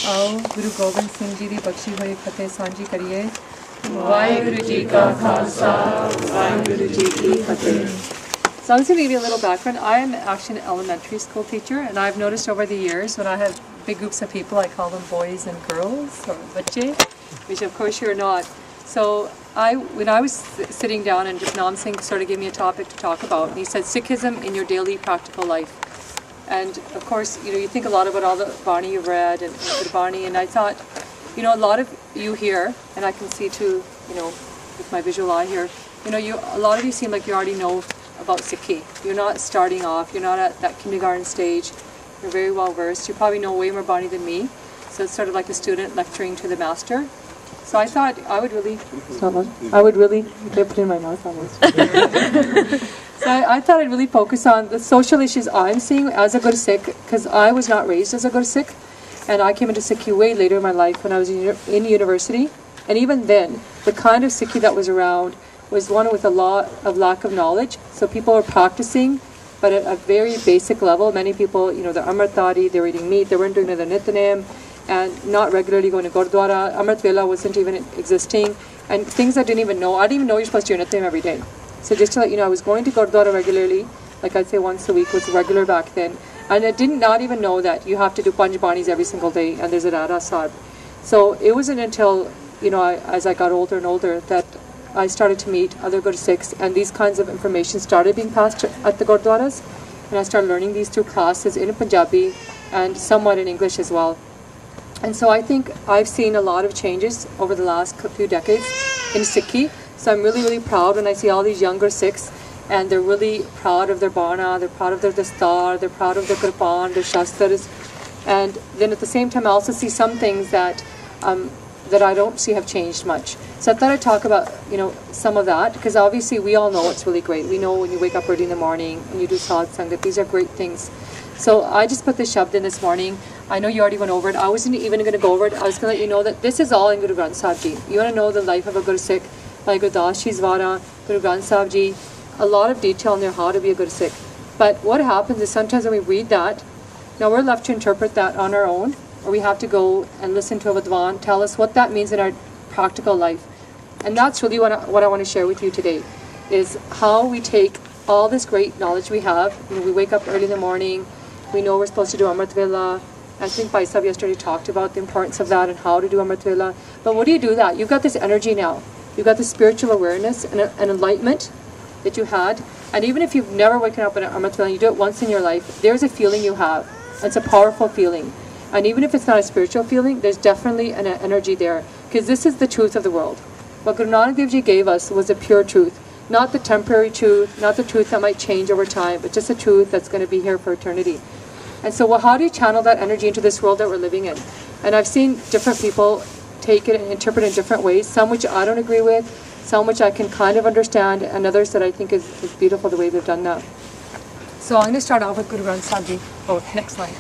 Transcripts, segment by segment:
आओ गुरु गोबिंद सिंह जी की बख्शी हुई फतेह सांझी करिए। वाहिगुरु जी का खालसा, वाहिगुरु जी की फतेह. So I'm just going to give you a little background. I am actually an elementary school teacher, and I've noticed over the years when I have big groups of people, I call them boys and girls, or bache, which of course you're not. So when I was sitting down and just Nam Singh sort of gave me a topic to talk about, and he said Sikhism in your daily practical life. And of course, you think a lot about all the Bani you've read and Gurbani, and I thought, a lot of you here, and I can see too, with my visual eye here, a lot of you seem like you already know about Sikhi. You're not starting off, you're not at that kindergarten stage, you're very well versed, you probably know way more Bani than me, so it's sort of like a student lecturing to the master. So I thought I would really put it in my mouth almost. So I thought I'd really focus on the social issues I'm seeing as a Guru Sikh, because I was not raised as a Guru Sikh, and I came into Sikhi way later in my life when I was in university. And even then, the kind of Sikhi that was around was one with a lot of lack of knowledge. So people were practicing, but at a very basic level. Many people, they're Amritari, they were eating meat, they weren't doing the Nityanem, and not regularly going to Gurdwara. Amrit Vela wasn't even existing, and things I didn't even know. I didn't even know you're supposed to do Nityanem every day. So just to let you know, I was going to Gurdwara regularly, like I'd say once a week was regular back then. And I did not even know that you have to do Panj Banis every single day, and there's a Rada Sahib. So it wasn't until, as I got older and older, that I started to meet other Guru Sikhs, and these kinds of information started being passed at the Gurdwaras. And I started learning these through classes in Punjabi and somewhat in English as well. And so I think I've seen a lot of changes over the last few decades in Sikhi. So I'm really, really proud when I see all these younger Sikhs, and they're really proud of their Bana, they're proud of their Dastar, they're proud of their Kirpan, their Shastras. And then at the same time I also see some things that that I don't see have changed much. So I thought I'd talk about, some of that, because obviously we all know it's really great. We know when you wake up early in the morning and you do Sadh Sangat, these are great things. So I just put this shabd in this morning. I know you already went over it. I wasn't even going to go over it. I was going to let you know that this is all in Guru Granth Sahib Ji. You want to know the life of a Guru Sikh, like Gurdas Ji's Vara, Guru Granth Sahib Ji, a lot of detail in there how to be a Guru Sikh. But what happens is sometimes when we read that, now we're left to interpret that on our own, or we have to go and listen to a Vidwan tell us what that means in our practical life. And that's really what I want to share with you today, is how we take all this great knowledge we have. We wake up early in the morning, we know we're supposed to do Amrit Vela. I think Bhai Sahib yesterday talked about the importance of that and how to do Amrit Vela. But what do you do that? You've got this energy now. You've got this spiritual awareness and an enlightenment that you had. And even if you've never woken up in an Amrit Vela, you do it once in your life, there's a feeling you have. It's a powerful feeling. And even if it's not a spiritual feeling, there's definitely an energy there. Because this is the truth of the world. What Guru Nanak Dev Ji gave us was a pure truth. Not the temporary truth, not the truth that might change over time, but just a truth that's going to be here for eternity. And so how do you channel that energy into this world that we're living in? And I've seen different people take it and interpret it in different ways, some which I don't agree with, some which I can kind of understand, and others that I think is beautiful the way they've done that. So I'm going to start off with Guru Granth Sahib Ji. Oh, next slide.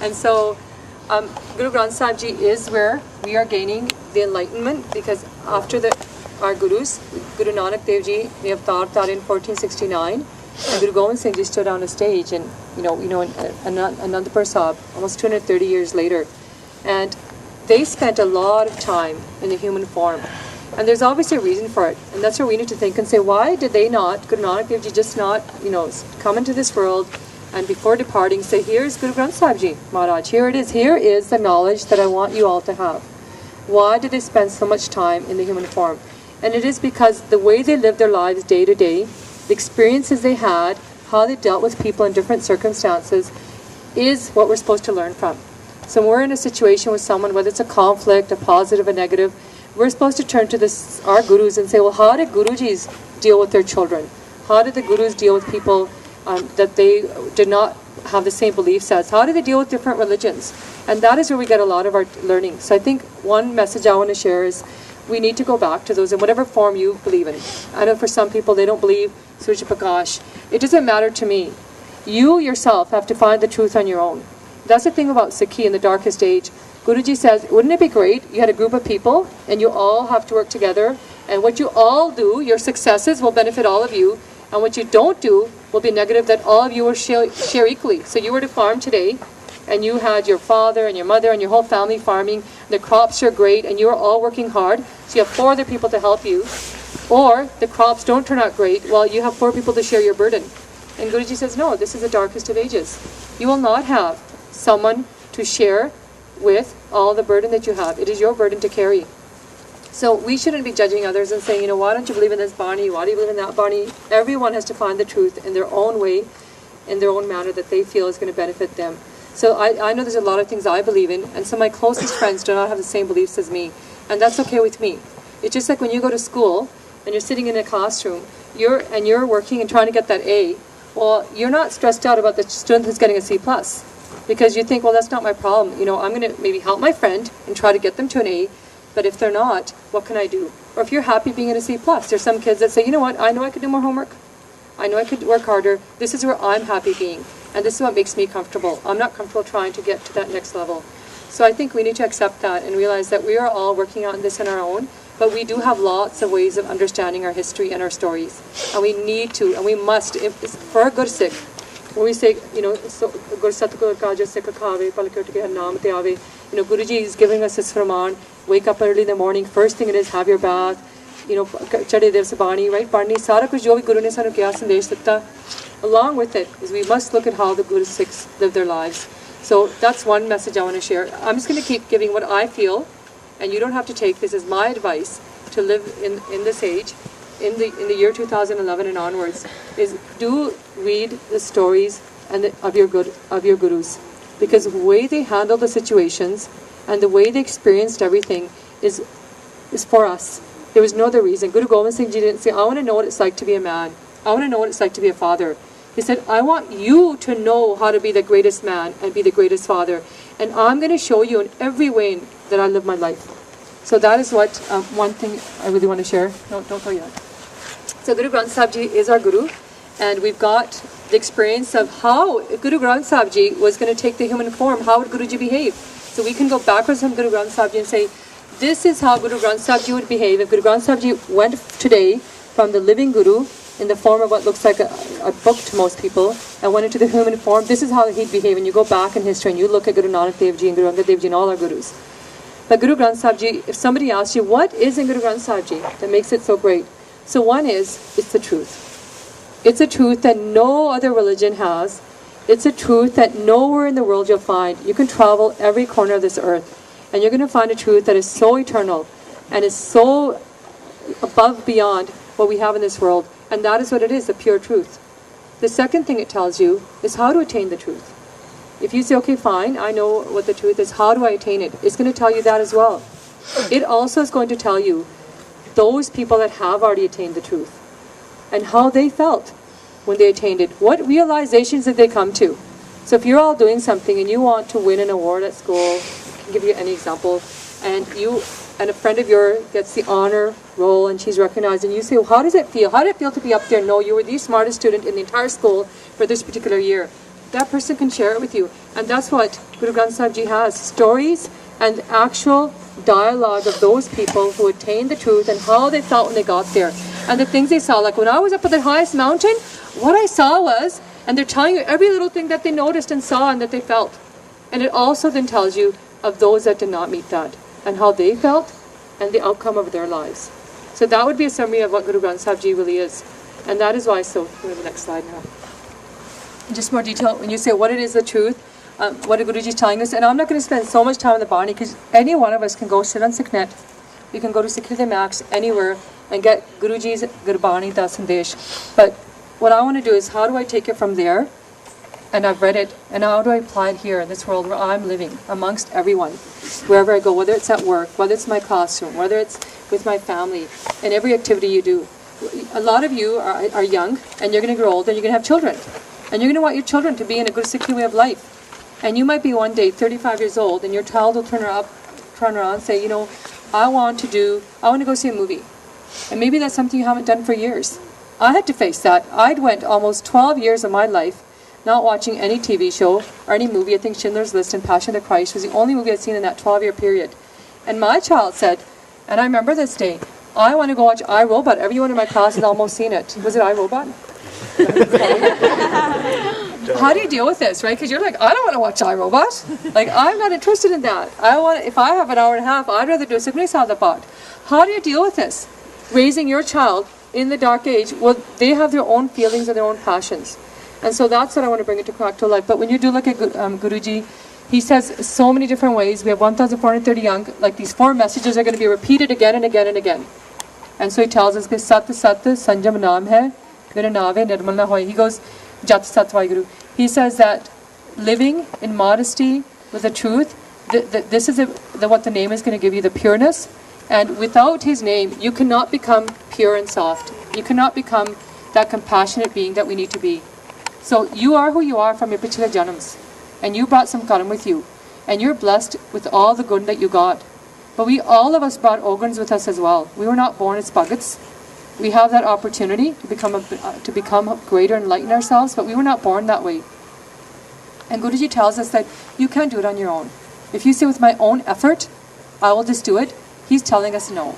And so Guru Granth Sahib Ji is where we are gaining the enlightenment, because after our Gurus, Guru Nanak Dev Ji, we have taught that in 1469, and Guru Gobind Singh Ji stood on a stage, and Anandapur Sahib, almost 230 years later, and they spent a lot of time in the human form. And there's obviously a reason for it, and that's where we need to think and say, why did they not, Guru Nanak Dev Ji, just not, come into this world and before departing say, here's Guru Granth Sahib Ji Maharaj, here it is, here is the knowledge that I want you all to have. Why did they spend so much time in the human form? And it is because the way they lived their lives day to day, the experiences they had, how they dealt with people in different circumstances, is what we're supposed to learn from. So when we're in a situation with someone, whether it's a conflict, a positive, a negative, we're supposed to turn to our gurus and say, well, how did Gurujis deal with their children? How did the gurus deal with people that they did not have the same beliefs as? How did they deal with different religions? And that is where we get a lot of our learning. So I think one message I want to share is we need to go back to those in whatever form you believe in. I know for some people they don't believe Surya Prakash. It doesn't matter to me. You yourself have to find the truth on your own. That's the thing about Sikhi in the darkest age. Guruji says, wouldn't it be great? You had a group of people and you all have to work together, and what you all do, your successes will benefit all of you, and what you don't do will be negative, that all of you will share equally. So you were to farm today and you had your father and your mother and your whole family farming, the crops are great, and you're all working hard, so you have 4 other people to help you, or the crops don't turn out great, well, you have 4 people to share your burden. And Guruji says, no, this is the darkest of ages. You will not have someone to share with all the burden that you have. It is your burden to carry. So we shouldn't be judging others and saying, why don't you believe in this Bani? Why do you believe in that Bani? Everyone has to find the truth in their own way, in their own manner that they feel is going to benefit them. So I know there's a lot of things I believe in, and some of my closest friends do not have the same beliefs as me. And that's okay with me. It's just like when you go to school and you're sitting in a classroom, you're working and trying to get that A. Well, you're not stressed out about the student who's getting a C+, because you think, well, that's not my problem. I'm going to maybe help my friend and try to get them to an A, but if they're not, what can I do? Or if you're happy being in a C+, there's some kids that say, you know what, I know I could do more homework. I know I could work harder. This is where I'm happy being, and this is what makes me comfortable. I'm not comfortable trying to get to that next level. So I think we need to accept that and realize that we are all working on this on our own, but we do have lots of ways of understanding our history and our stories. And we need to, and we must, for our good sake, when we say, Gur Satgur Kaja Sikha Khave, Palakyotika Naam Te Ave, Guruji is giving us this Raman, wake up early in the morning, first thing it is, have your bath, Chade Dev Sabani, right? Barni, Sara Kuch Jo Bhi Guru Ne Sanu Kya Sandesh Ditta. Along with it is we must look at how the Guru Sikhs live their lives. So that's one message I want to share. I'm just going to keep giving what I feel, and you don't have to take this as my advice to live in this age, in the year 2011 and onwards, is do read the stories of your gurus, because the way they handle the situations and the way they experienced everything is for us. There was no other reason. Guru Gobind Singh Ji didn't say, I want to know what it's like to be a man. I want to know what it's like to be a father. He said, I want you to know how to be the greatest man and be the greatest father. And I'm going to show you in every way that I live my life. So that is what one thing I really want to share. No, don't go yet. So Guru Granth Sahib Ji is our Guru. And we've got the experience of how Guru Granth Sahib Ji was going to take the human form. How would Guruji behave? So we can go backwards from Guru Granth Sahib Ji and say, this is how Guru Granth Sahib Ji would behave. If Guru Granth Sahib Ji went today from the living Guru in the form of what looks like a book to most people and went into the human form, this is how he'd behave. And you go back in history and you look at Guru Nanak Dev Ji and Guru Angad Dev Ji and all our Gurus. But Guru Granth Sahib Ji, if somebody asks you, what is in Guru Granth Sahib Ji that makes it so great? So one is, it's the truth. It's a truth that no other religion has. It's a truth that nowhere in the world you'll find. You can travel every corner of this earth, and you're going to find a truth that is so eternal and is so above beyond what we have in this world. And that is what it is, the pure truth. The second thing it tells you is how to attain the truth. If you say, okay, fine, I know what the truth is, how do I attain it? It's going to tell you that as well. It also is going to tell you those people that have already attained the truth and how they felt when they attained it. What realizations did they come to? So if you're all doing something and you want to win an award at school, I can give you any example, and a friend of yours gets the honor roll and she's recognized, and you say, well, how does it feel? How did it feel to be up there? No, you were the smartest student in the entire school for this particular year. That person can share it with you. And that's what Guru Granth Sahib Ji has. Stories and actual dialogue of those people who attained the truth and how they felt when they got there. And the things they saw. Like when I was up at the highest mountain, what I saw was, and they're telling you every little thing that they noticed and saw and that they felt. And it also then tells you of those that did not meet that and how they felt and the outcome of their lives. So that would be a summary of what Guru Granth Sahib Ji really is. And that is why, so go to the next slide now. Just more detail, when you say what it is the truth, what Guruji is telling us, and I'm not going to spend so much time on the Bani because any one of us can go sit on Sikhnet, we can go to Sikhir Max anywhere and get Guruji's Gurbani Da Sandesh. But what I want to do is how do I take it from there, and I've read it, and how do I apply it here in this world where I'm living amongst everyone, wherever I go, whether it's at work, whether it's my classroom, whether it's with my family, and every activity you do. A lot of you are young, and you're going to grow old, and you're going to have children. And you're going to want your children to be in a good Sikhi way of life. And you might be one day 35 years old and your child will turn around and say, I want to go see a movie. And maybe that's something you haven't done for years. I had to face that. I'd went almost 12 years of my life not watching any TV show or any movie. I think Schindler's List and Passion of the Christ was the only movie I'd seen in that 12-year period. And my child said, and I remember this day, I want to go watch iRobot. Everyone in my class has almost seen it. Was it iRobot? how do you deal with this, right? Because you're like, I don't want to watch iRobot. Like, I'm not interested in that. If I have an hour and a half, I'd rather do Sukni Sadapat. How do you deal with this? Raising your child in the dark age, well, they have their own feelings and their own passions. And so that's what I want to bring into practical life. But when you do look at Guruji, he says so many different ways. We have 1,430 young, like these 4 messages are going to be repeated again and again and again. And so he tells us, Sat Sat Sanjam Naam Hai, Mera Naam Hai Nirmal Na Hoy. He goes, Jat Sat Vaheguru. He says that living in modesty with the truth, this is what the name is going to give you, the pureness. And without his name, you cannot become pure and soft. You cannot become that compassionate being that we need to be. So you are who you are from your pichhle janams. And you brought some karam with you. And you're blessed with all the good that you got. But all of us brought organs with us as well. We were not born as bhagats. We have that opportunity to become greater and enlighten ourselves, but we were not born that way. And Guruji tells us that you can't do it on your own. If you say with my own effort, I will just do it, he's telling us no.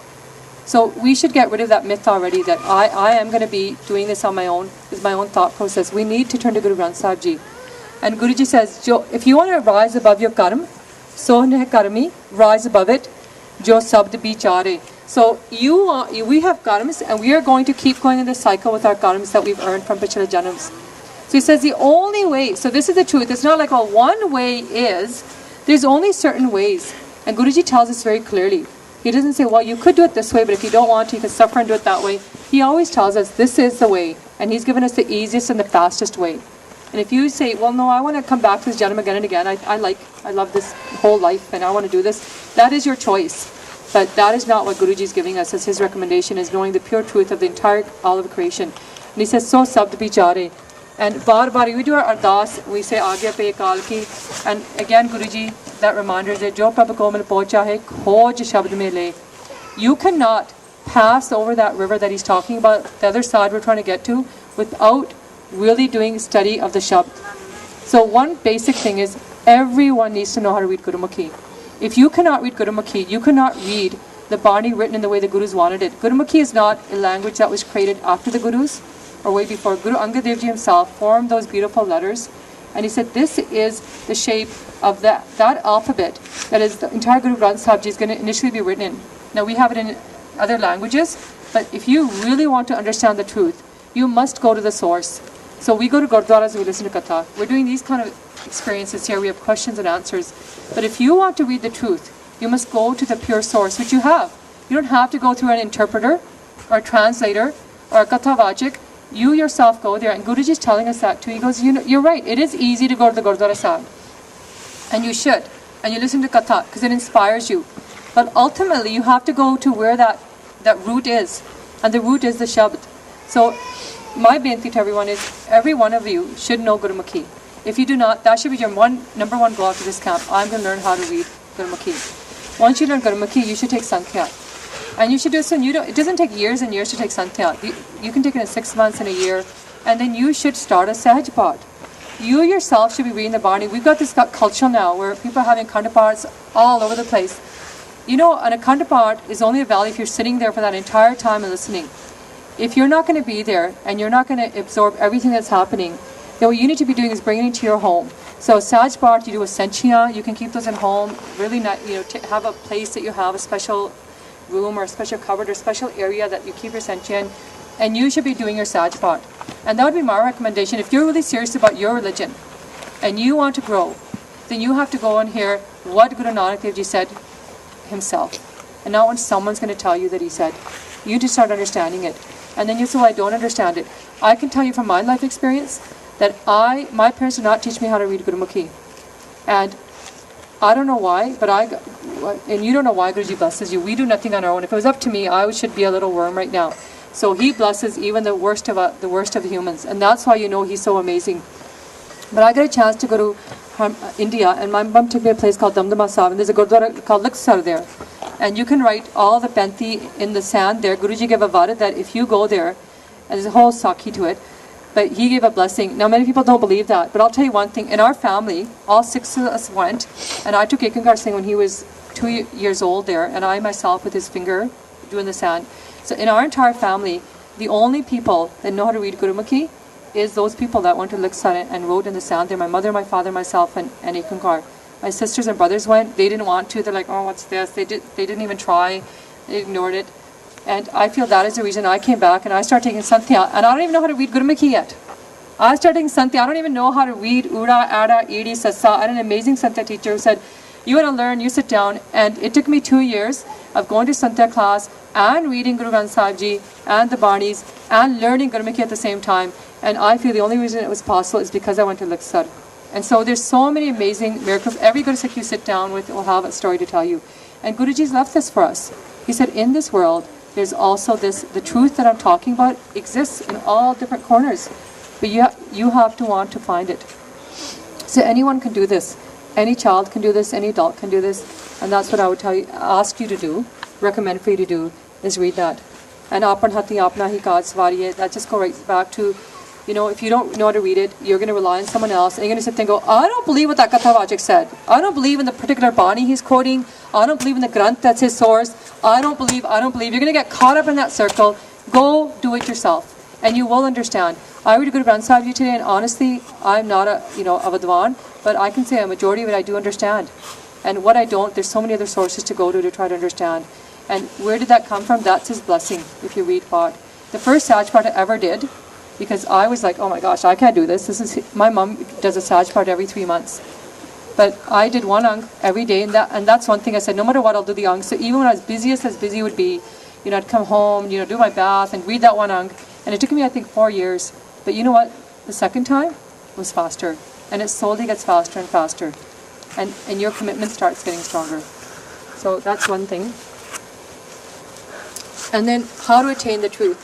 So we should get rid of that myth already that I am going to be doing this on my own, with my own thought process. We need to turn to Guru Granth Sahib Ji. And Guruji says, if you want to rise above your karma, so neh karmi, rise above it, jo sabd bichare. So we have karmas, and we are going to keep going in this cycle with our karmas that we've earned from pichhle janams. So he says the only way, so this is the truth, it's not like, well, one way is, there's only certain ways. And Guruji tells us very clearly. He doesn't say, well, you could do it this way, but if you don't want to, you can suffer and do it that way. He always tells us this is the way. And he's given us the easiest and the fastest way. And if you say, well, no, I want to come back to this Janam again and again. I love this whole life and I want to do this. That is your choice. But that is not what Guruji is giving us as his recommendation, is knowing the pure truth of the entire all of creation. And he says, so sabd bichare. And bar we do our ardas, we say Agya Pe Kal Ki. And again, Guruji, that reminder is that Jo Prabhu ko mein pahuncha hai, khoj shabd mein le. You cannot pass over that river that he's talking about, the other side we're trying to get to, without really doing study of the shabd. So one basic thing is, everyone needs to know how to read Gurumukhi. If you cannot read Gurumukhi, you cannot read the Bani written in the way the Gurus wanted it. Gurumukhi is not a language that was created after the Gurus, or way before. Guru Angad Dev Ji himself formed those beautiful letters, and he said this is the shape of that alphabet that is the entire Guru Granth Sahib Ji is going to initially be written in. Now we have it in other languages, but if you really want to understand the truth, you must go to the source. So we go to Gurdwaras and we listen to Katha. We're doing these kind of experiences here. We have questions and answers. But if you want to read the truth, you must go to the pure source, which you have. You don't have to go through an interpreter or a translator or a Katha Vajik. You yourself go there, and Guruji is telling us that too. He goes, you're right, it is easy to go to the Gurdwara Sahib. And you should. And you listen to Katha, because it inspires you. But ultimately, you have to go to where that root is. And the root is the Shabd. So, my benti to everyone is, every one of you should know Gurumukhi. If you do not, that should be your number one goal after this camp. I'm going to learn how to read Gurumukhi. Once you learn Gurumukhi, you should take Sankhya. And you should do so. It doesn't take years and years to take Sankhya. You can take it in 6 months, in a year. And then you should start a Sahaj Path. You yourself should be reading the Bani. We've got this culture now where people are having Khanda Paths all over the place. And a Khanda Path is only a value if you're sitting there for that entire time and listening. If you're not going to be there and you're not going to absorb everything that's happening, then what you need to be doing is bringing it to your home. So Sahaj Path, you do a Senchia, you can keep those at home. Really not, have a place that you have, a special room or a special cupboard or special area that you keep your Senchia in. And you should be doing your Sahaj Path. And that would be my recommendation. If you're really serious about your religion and you want to grow, then you have to go and hear what Guru Nanak Dev Ji said himself. And not when someone's going to tell you that he said. You just start understanding it. And then you say, well, I don't understand it. I can tell you from my life experience that my parents did not teach me how to read Gurumukhi. And I don't know why, and you don't know why Guruji blesses you. We do nothing on our own. If it was up to me, I should be a little worm right now. So he blesses even the worst of the humans. And that's why he's so amazing. But I got a chance to go to India, and my mum took me to a place called Damdama Sahib, and there's a Gurdwara called Liksar there. And you can write all the Penti in the sand there. Guruji gave a vada that if you go there, and there's a whole sakhi to it, but he gave a blessing. Now many people don't believe that, but I'll tell you one thing. In our family, all 6 of us went, and I took Ekankar Singh when he was 2 years old there, and I myself with his finger doing the sand. So in our entire family, the only people that know how to read Gurumukhi is those people that went to Khalsa and rode in the sand there. My mother, my father, myself, and Kaur. My sisters and brothers went. They didn't want to. They're like, oh, what's this? They didn't even try. They ignored it. And I feel that is the reason I came back and I started taking Santya. And I don't even know how to read Gurmukhi yet. I started taking Santya. I don't even know how to read Ura, Ada, Edi, Sassa. I had an amazing Santya teacher who said, you want to learn, you sit down. And it took me 2 years of going to Santya class and reading Guru Granth Sahib Ji and the Banis and learning Gurmukhi at the same time. And I feel the only reason it was possible is because I went to Khalsa. And so there's so many amazing miracles. Every Guru Sikh you sit down with will have a story to tell you. And Guruji's left this for us. He said, in this world, there's also this, the truth that I'm talking about exists in all different corners. But you have to want to find it. So anyone can do this. Any child can do this, any adult can do this. And that's what I would tell you, ask you to do, recommend for you to do, is read that. And Apan Hati Apna Hi Kaaj Swariye, that just go right back to, you know, if you don't know how to read it, you're going to rely on someone else. And you're going to sit there and go, I don't believe what that Kathavachik said. I don't believe in the particular Bani he's quoting. I don't believe in the Granth, that's his source. I don't believe. You're going to get caught up in that circle. Go do it yourself. And you will understand. I read Guru Granth Sahib Ji today, and honestly, I'm not a Vidwan, but I can say a majority of it I do understand. And what I don't, there's so many other sources to go to try to understand. And where did that come from? That's his blessing, if you read Part. The first Sajpat I ever did, because I was like, oh my gosh, I can't do this. My mom does a Sajpat every 3 months. But I did one Ang every day, and that's one thing I said, no matter what, I'll do the Ang. So even when I was busiest as busy would be, I'd come home, do my bath and read that one Ang. And it took me, I think, 4 years. But you know what? The second time was faster. And it slowly gets faster and faster. And your commitment starts getting stronger. So that's one thing. And then how to attain the truth.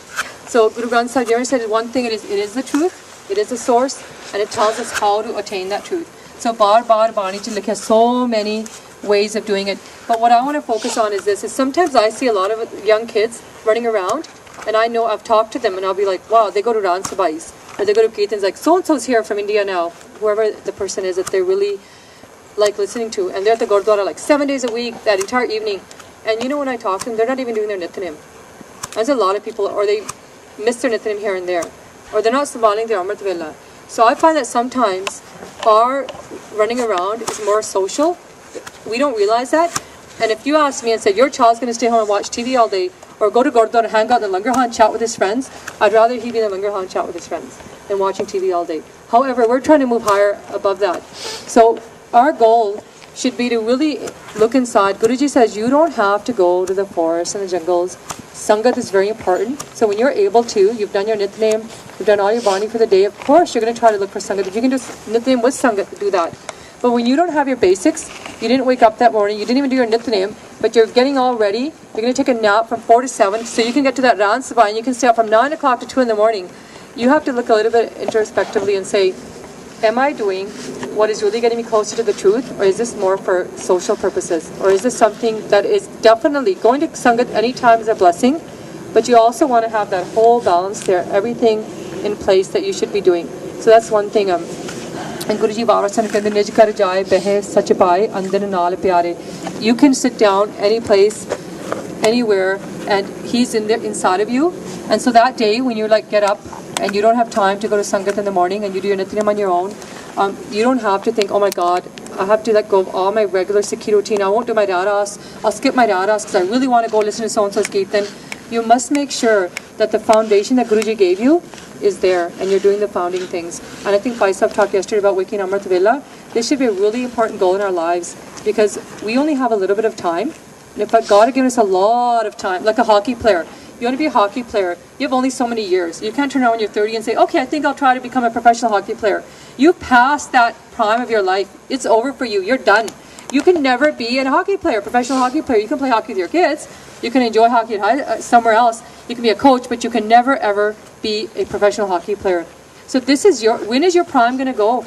So Guru Granth Sahib Ji said one thing, it is the truth, it is the source, and it tells us how to attain that truth. So Bar Bani Ji has so many ways of doing it. But what I want to focus on is this, is sometimes I see a lot of young kids running around, and I know I've talked to them and I'll be like, wow, they go to Ran Sabais, or they go to Kirtans, like so-and-so's here from India now, whoever the person is that they're really like listening to, and they're at the Gurdwara like 7 days a week, that entire evening. And when I talk to them, they're not even doing their Nityanim. There's a lot of people, or they miss their Nityanim here and there, or they're not Sambaling their Amrit Vela. So I find that sometimes our running around is more social. We don't realize that. And if you ask me and said, your child's going to stay home and watch TV all day, or go to Gurdwara and hang out in the Langar and chat with his friends, I'd rather he be in the Langar and chat with his friends than watching TV all day. However, we're trying to move higher above that. So our goal should be to really look inside. Guruji says you don't have to go to the forests and the jungles. Sangat is very important. So when you're able to, you've done your Nityanim, you've done all your Bani for the day, of course you're going to try to look for Sangat. If you can do Nityanim with Sangat, do that. But when you don't have your basics, you didn't wake up that morning, you didn't even do your Nityanim, but you're getting all ready, you're going to take a nap from 4 to 7, so you can get to that Ran Sabha and you can stay up from 9 o'clock to 2 in the morning. You have to look a little bit introspectively and say, am I doing what is really getting me closer to the truth, or is this more for social purposes? Or is this something that is definitely going to Sangat any time is a blessing, but you also want to have that whole balance there, everything in place that you should be doing. So that's one thing. And Guruji Varasan kehde nij kar jaye behe sach paaye andar naal pyare. You can sit down any place, anywhere, and he's in there inside of you. And so that day when you get up and you don't have time to go to Sangat in the morning and you do your Nityanim on your own, you don't have to think, oh my God, I have to let go of all my regular Sikhi routine. I won't do my Raras. I'll skip my Raras because I really want to go listen to so-and-so's Kirtan. You must make sure that the foundation that Guruji gave you is there and you're doing the founding things. And I think Faisal talked yesterday about waking Amrit Vela. This should be a really important goal in our lives because we only have a little bit of time. And if God had given us a lot of time, like a hockey player, you want to be a hockey player, you have only so many years. You can't turn around when you're 30 and say, okay, I think I'll try to become a professional hockey player. You passed that prime of your life. It's over for you. You're done. You can never be a hockey player, professional hockey player. You can play hockey with your kids. You can enjoy hockey somewhere else. You can be a coach, but you can never, ever be a professional hockey player. So this is when is your prime going to go?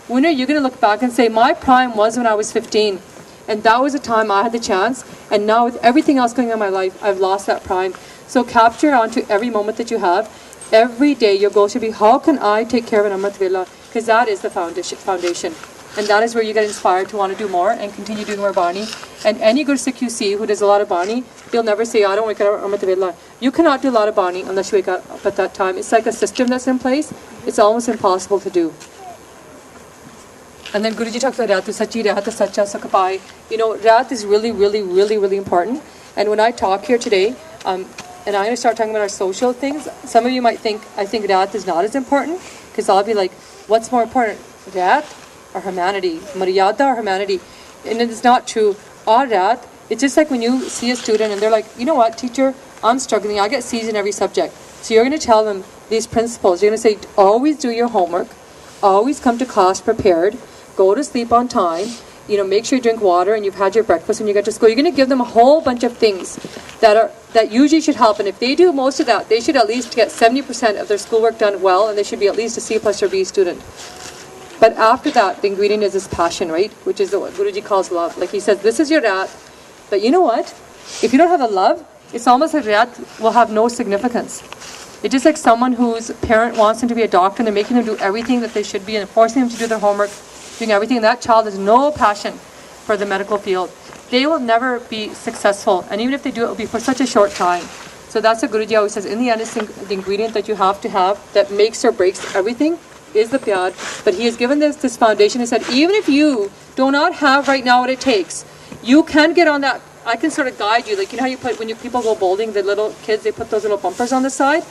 When are you going to look back and say, my prime was when I was 15. And that was the time I had the chance. And now with everything else going on in my life, I've lost that prime. So capture onto every moment that you have. Every day your goal should be, how can I take care of an Amrit Vela? Because that is the foundation. And that is where you get inspired to want to do more and continue doing more bani. And any Gursikh you see who does a lot of bani, they'll never say, I don't wake up Amrit Vela. You cannot do a lot of bani unless you wake up at that time. It's like a system that's in place. It's almost impossible to do. And then Guruji talks about Ratu Sachi, Ratu Sacha, Sakapai. You know, Rat is really, really, really, really important. And when I talk here today, and I'm going to start talking about our social things, some of you might think, I think Rat is not as important, because I'll be like, what's more important, Rat or humanity? Maryada or humanity? And it's not true. Or Rat, it's just like when you see a student and they're like, you know what, teacher, I'm struggling. I get C's in every subject. So you're going to tell them these principles. You're going to say, always do your homework. Always come to class prepared. Go to sleep on time. You know, make sure you drink water and you've had your breakfast when you get to school. You're going to give them a whole bunch of things that usually should help. And if they do most of that, they should at least get 70% of their schoolwork done well, and they should be at least a C+ or B student. But after that, the ingredient is this passion, right? Which is what Guruji calls love. Like he says, this is your Rat. But you know what? If you don't have the love, it's almost like Rat will have no significance. It's just like someone whose parent wants them to be a doctor and they're making them do everything that they should be and forcing them to do their homework, doing everything. And that child has no passion for the medical field. They will never be successful. And even if they do, it will be for such a short time. So that's what Guruji always says. In the end, it's the ingredient that you have to have that makes or breaks everything is the pyar. But he has given this foundation. He said, even if you do not have right now what it takes, you can get on that. I can sort of guide you. Like, you know how you put, when people go bowling, the little kids, they put those little bumpers on the side?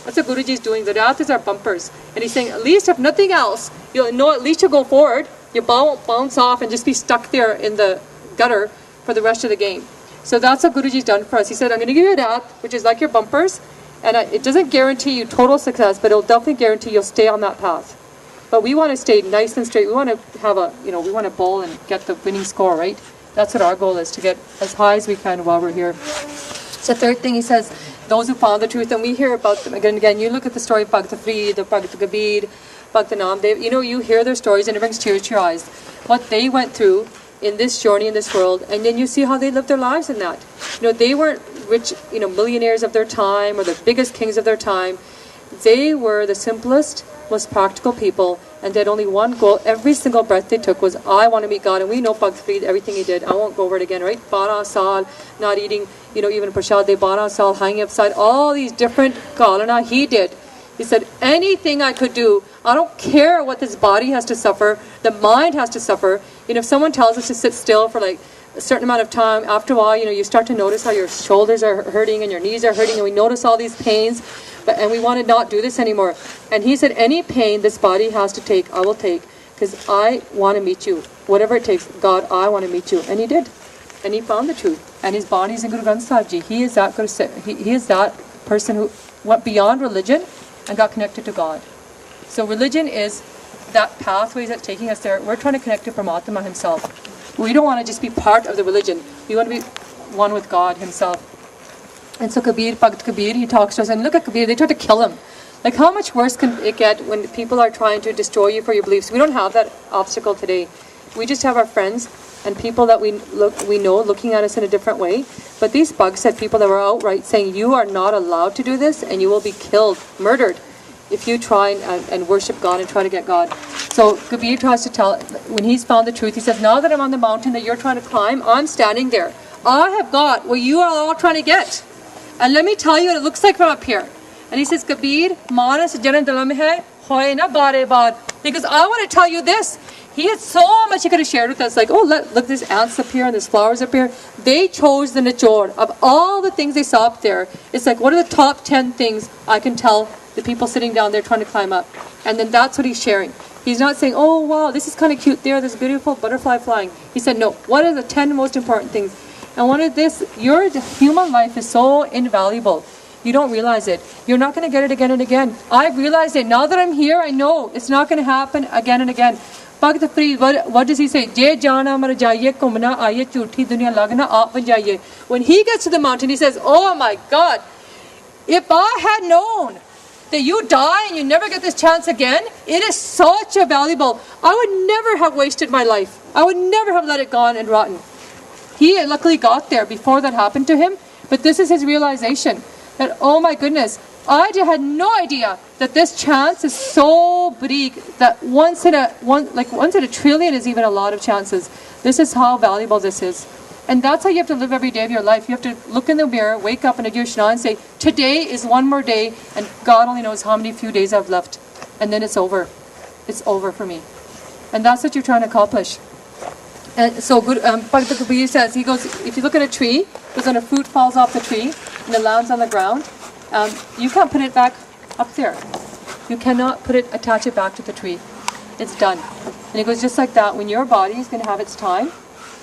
That's what Guruji is doing. The Rathas are bumpers. And he's saying, at least if nothing else, you'll know at least you'll go forward. Your ball won't bounce off and just be stuck there in the gutter for the rest of the game. So that's what Guruji's done for us. He said, I'm going to give you a Rath, which is like your bumpers. And it doesn't guarantee you total success, but it'll definitely guarantee you'll stay on that path. But we want to stay nice and straight. We want to have we want to bowl and get the winning score, right? That's what our goal is, to get as high as we can while we're here. So third thing he says, those who found the truth, and we hear about them again and again. You look at the story of Bhakt Farid, of Bhakt Kabir, Bhakt Namdev, you hear their stories and it brings tears to your eyes. What they went through in this journey in this world, and then you see how they lived their lives in that. They weren't rich, millionaires of their time or the biggest kings of their time. They were the simplest, most practical people, and they had only one goal. Every single breath they took was, I want to meet God. And we know Bhakt Farid, everything he did. I won't go over it again, right? 12 saal, not eating, even prashad, 12 saal, hanging upside, all these different kalana he did. He said, anything I could do, I don't care what this body has to suffer, the mind has to suffer. If someone tells us to sit still for like a certain amount of time, after a while, you start to notice how your shoulders are hurting and your knees are hurting, and we notice all these pains, and we want to not do this anymore. And he said, any pain this body has to take, I will take, because I want to meet you. Whatever it takes, God, I want to meet you. And he did. And he found the truth. And his body is in Guru Granth Sahib Ji. He is that he is that person who went beyond religion and got connected to God. So religion is that pathway that's taking us there. We're trying to connect to Paramatma himself. We don't want to just be part of the religion. We want to be one with God himself. And so Kabir, Bhakt Kabir, he talks to us, and look at Kabir, they try to kill him. Like, how much worse can it get when people are trying to destroy you for your beliefs? We don't have that obstacle today. We just have our friends and people that we know looking at us in a different way. But these bugs had people that were outright saying, you are not allowed to do this, and you will be killed, murdered, if you try and worship God and try to get God. So Kabir tries to tell, when he's found the truth, he says, now that I'm on the mountain that you're trying to climb, I'm standing there. I have got what you are all trying to get. And let me tell you what it looks like from up here. And he says, Kabir, manas janan dalam hai, hoye na bare bar. He goes, I want to tell you this. He had so much he could have shared with us. Like, oh, look, there's ants up here and there's flowers up here. They chose the nichor. Of all the things they saw up there, it's like, what are the top 10 things I can tell the people sitting down there trying to climb up? And then that's what he's sharing. He's not saying, oh, wow, this is kind of cute there. There's a beautiful butterfly flying. He said, no, what are the 10 most important things? And one of this, your human life is so invaluable. You don't realize it. You're not going to get it again and again. I've realized it. Now that I'm here, I know it's not going to happen again and again. Bhakt Farid, what does he say? Je jana mar jaiye kumna aaye chuthi duniya lagna aap jaiye. When he gets to the mountain, he says, oh my God, if I had known that you die and you never get this chance again, it is such a valuable. I would never have wasted my life. I would never have let it gone and rotten. He luckily got there before that happened to him, but this is his realization that, oh my goodness, I had no idea that this chance is so big that once in a trillion is even a lot of chances. This is how valuable this is. And that's how you have to live every day of your life. You have to look in the mirror, wake up and do your Shana and say, today is one more day, and God only knows how many few days I've left. And then it's over. It's over for me. And that's what you're trying to accomplish. And so good. Bhagavad Kabir says, he goes, if you look at a tree, because when a fruit falls off the tree and it lands on the ground, you can't put it back up there. You cannot attach it back to the tree. It's done. And it goes just like that. When your body is going to have its time,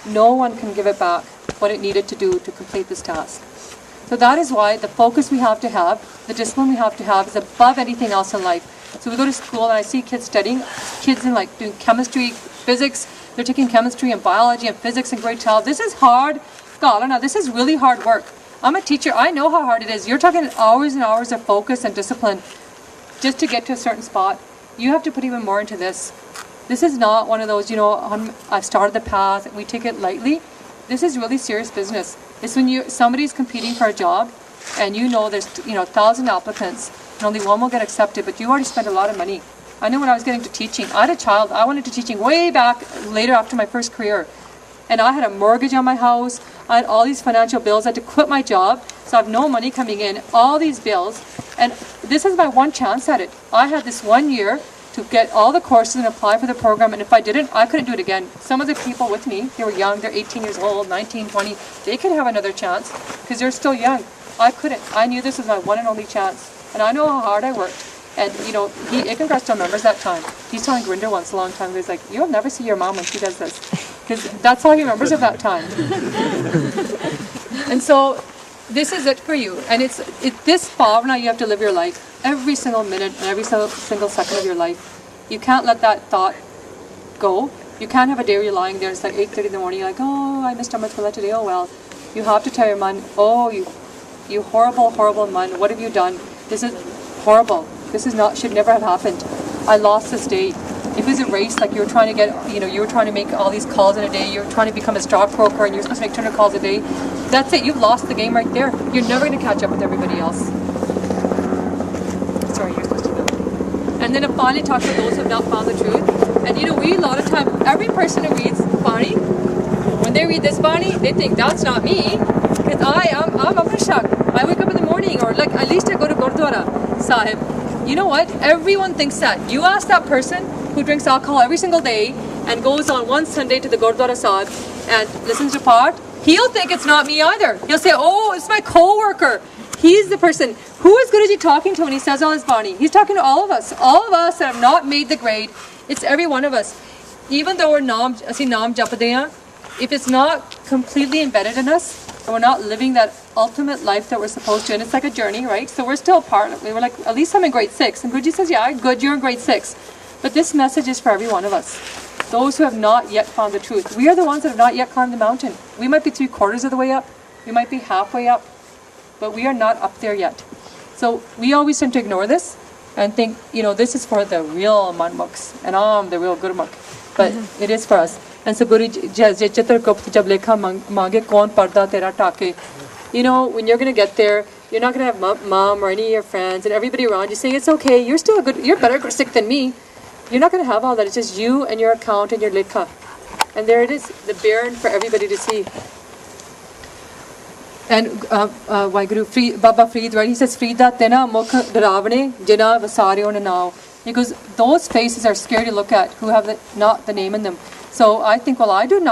no one can give it back what it needed to do to complete this task. So that is why the focus we have to have, the discipline we have to have, is above anything else in life. So we go to school and I see kids studying, kids in like doing chemistry, physics. They're taking chemistry and biology and physics in grade 12. This is hard. God, no, this is really hard work. I'm a teacher. I know how hard it is. You're talking hours and hours of focus and discipline just to get to a certain spot. You have to put even more into this. This is not one of those, I've started the path and we take it lightly. This is really serious business. It's when somebody's competing for a job and there's 1,000 applicants and only one will get accepted, but you already spent a lot of money. I know when I was getting to teaching, I had a child, I went into teaching way back later after my first career. And I had a mortgage on my house, I had all these financial bills, I had to quit my job, so I have no money coming in, all these bills. And this is my one chance at it. I had this 1 year to get all the courses and apply for the program, and if I didn't, I couldn't do it again. Some of the people with me, they were young, they're 18 years old, 19, 20, they could have another chance because they're still young. I couldn't. I knew this was my one and only chance, and I know how hard I worked. And Ekankar still remembers that time. He's telling Grinder once a long time ago, he's like, you'll never see your mom when she does this, because that's all he remembers of that time. And so this is it for you, and it's this bhavana you have to live your life. Every single minute and every single second of your life. You can't let that thought go. You can't have a day where you're lying there, it's like 8:30 in the morning, you're like, oh, I missed Amrit Khala today, oh well. You have to tell your man, oh, you horrible, horrible man, what have you done? This is horrible. This is should never have happened. I lost this day. If it was a race, like you were trying to get, you were trying to make all these calls in a day, you were trying to become a stockbroker and you're supposed to make 200 calls a day, that's it, you've lost the game right there. You're never going to catch up with everybody else. Sorry, you're supposed to know. And then it finally talks about those who have not found the truth. And we, a lot of time, every person who reads Bani, when they read this Bani, they think, that's not me. Because I'm Amrishak. I wake up in the morning, or like at least I go to Gurdwara Sahib. You know what? Everyone thinks that. You ask that person who drinks alcohol every single day and goes on one Sunday to the Gurdwara Sahib and listens to Path, he'll think it's not me either. He'll say, oh, it's my co-worker. He's the person. Who is Guruji talking to when he says all his Bani? He's talking to all of us that have not made the grade. It's every one of us. Even though we're Naam Japade hain, if it's not completely embedded in us, and we're not living that ultimate life that we're supposed to, and it's like a journey, right? So we're still part. We were like, at least I'm in grade 6. And Guruji says, yeah, good, you're in grade 6. But this message is for every one of us. Those who have not yet found the truth. We are the ones that have not yet climbed the mountain. We might be 3/4 of the way up. We might be halfway up. But we are not up there yet. So we always tend to ignore this and think, this is for the real manmukhs, and I'm the real gurmukh. But it is for us. And so Guruji, Chitar Gupt jab lekha mange kaun parda tera take. When you're going to get there, you're not going to have mom or any of your friends and everybody around you saying, it's okay, you're better sick than me. You're not going to have all that. It's just you and your account and your lekha. And there it is, the bairn for everybody to see. And Waheguru, Baba Freed, right? He says, Freeda tena mukh daravane jina vasaryo na now. Because those faces are scary to look at who have not the name in them. So I think, well, I did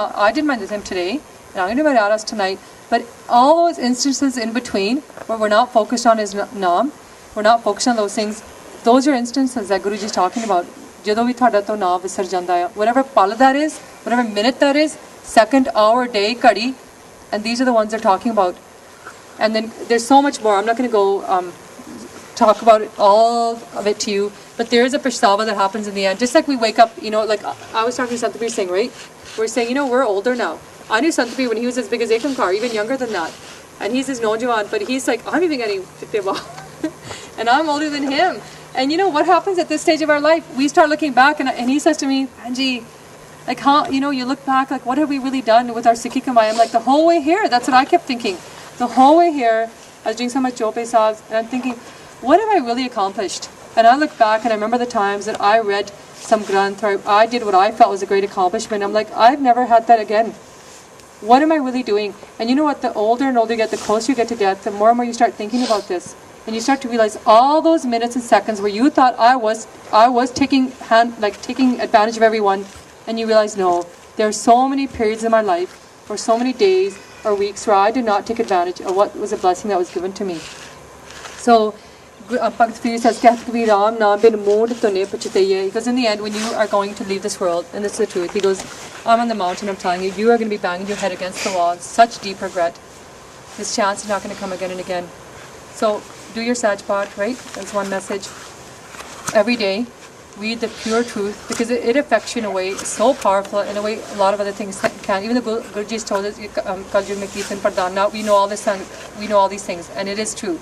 my name today, and I'm going to do my raras tonight. But all those instances in between where we're not focused on his naam, we're not focused on those things, those are instances that Guruji is talking about. Jado vi thada to naam visar janda hai. Whatever pal that is, whatever minute that is, second, hour, day, kadi, and these are the ones they're talking about. And then there's so much more. I'm not going to go talk about all of it to you, but there is a pashtawa that happens in the end. Just like we wake up, like I was talking to Santapir Singh, right? We're saying, we're older now. I knew Santapir when he was as big as Ekankar, even younger than that. And he's his Nojawan, but he's like, I'm even getting 50 and I'm older than him. And what happens at this stage of our life? We start looking back, and he says to me, Anji, like how, you look back, like what have we really done with our Sikhi Kamai? I'm like, the whole way here. That's what I kept thinking. The whole way here, I was doing so much Chope Saabs, and I'm thinking, what have I really accomplished? And I look back and I remember the times that I read some Granth, or I did what I felt was a great accomplishment. I'm like, I've never had that again. What am I really doing? And you know what? The older and older you get, the closer you get to death, the more and more you start thinking about this. And you start to realize all those minutes and seconds where you thought I was taking advantage of everyone, and you realize, no, there are so many periods in my life, or so many days or weeks where I did not take advantage of what was a blessing that was given to me. So Bhakt Kabir says, because in the end, when you are going to leave this world, and this is the truth, he goes, I'm on the mountain, I'm telling you, you are going to be banging your head against the wall. Such deep regret. This chance is not going to come again and again. So do your Sajpat, right? That's one message. Every day, read the pure truth, because it affects you in a way so powerful, in a way a lot of other things can. Even the Guruji's told us, we know all this, we know all these things, and it is true.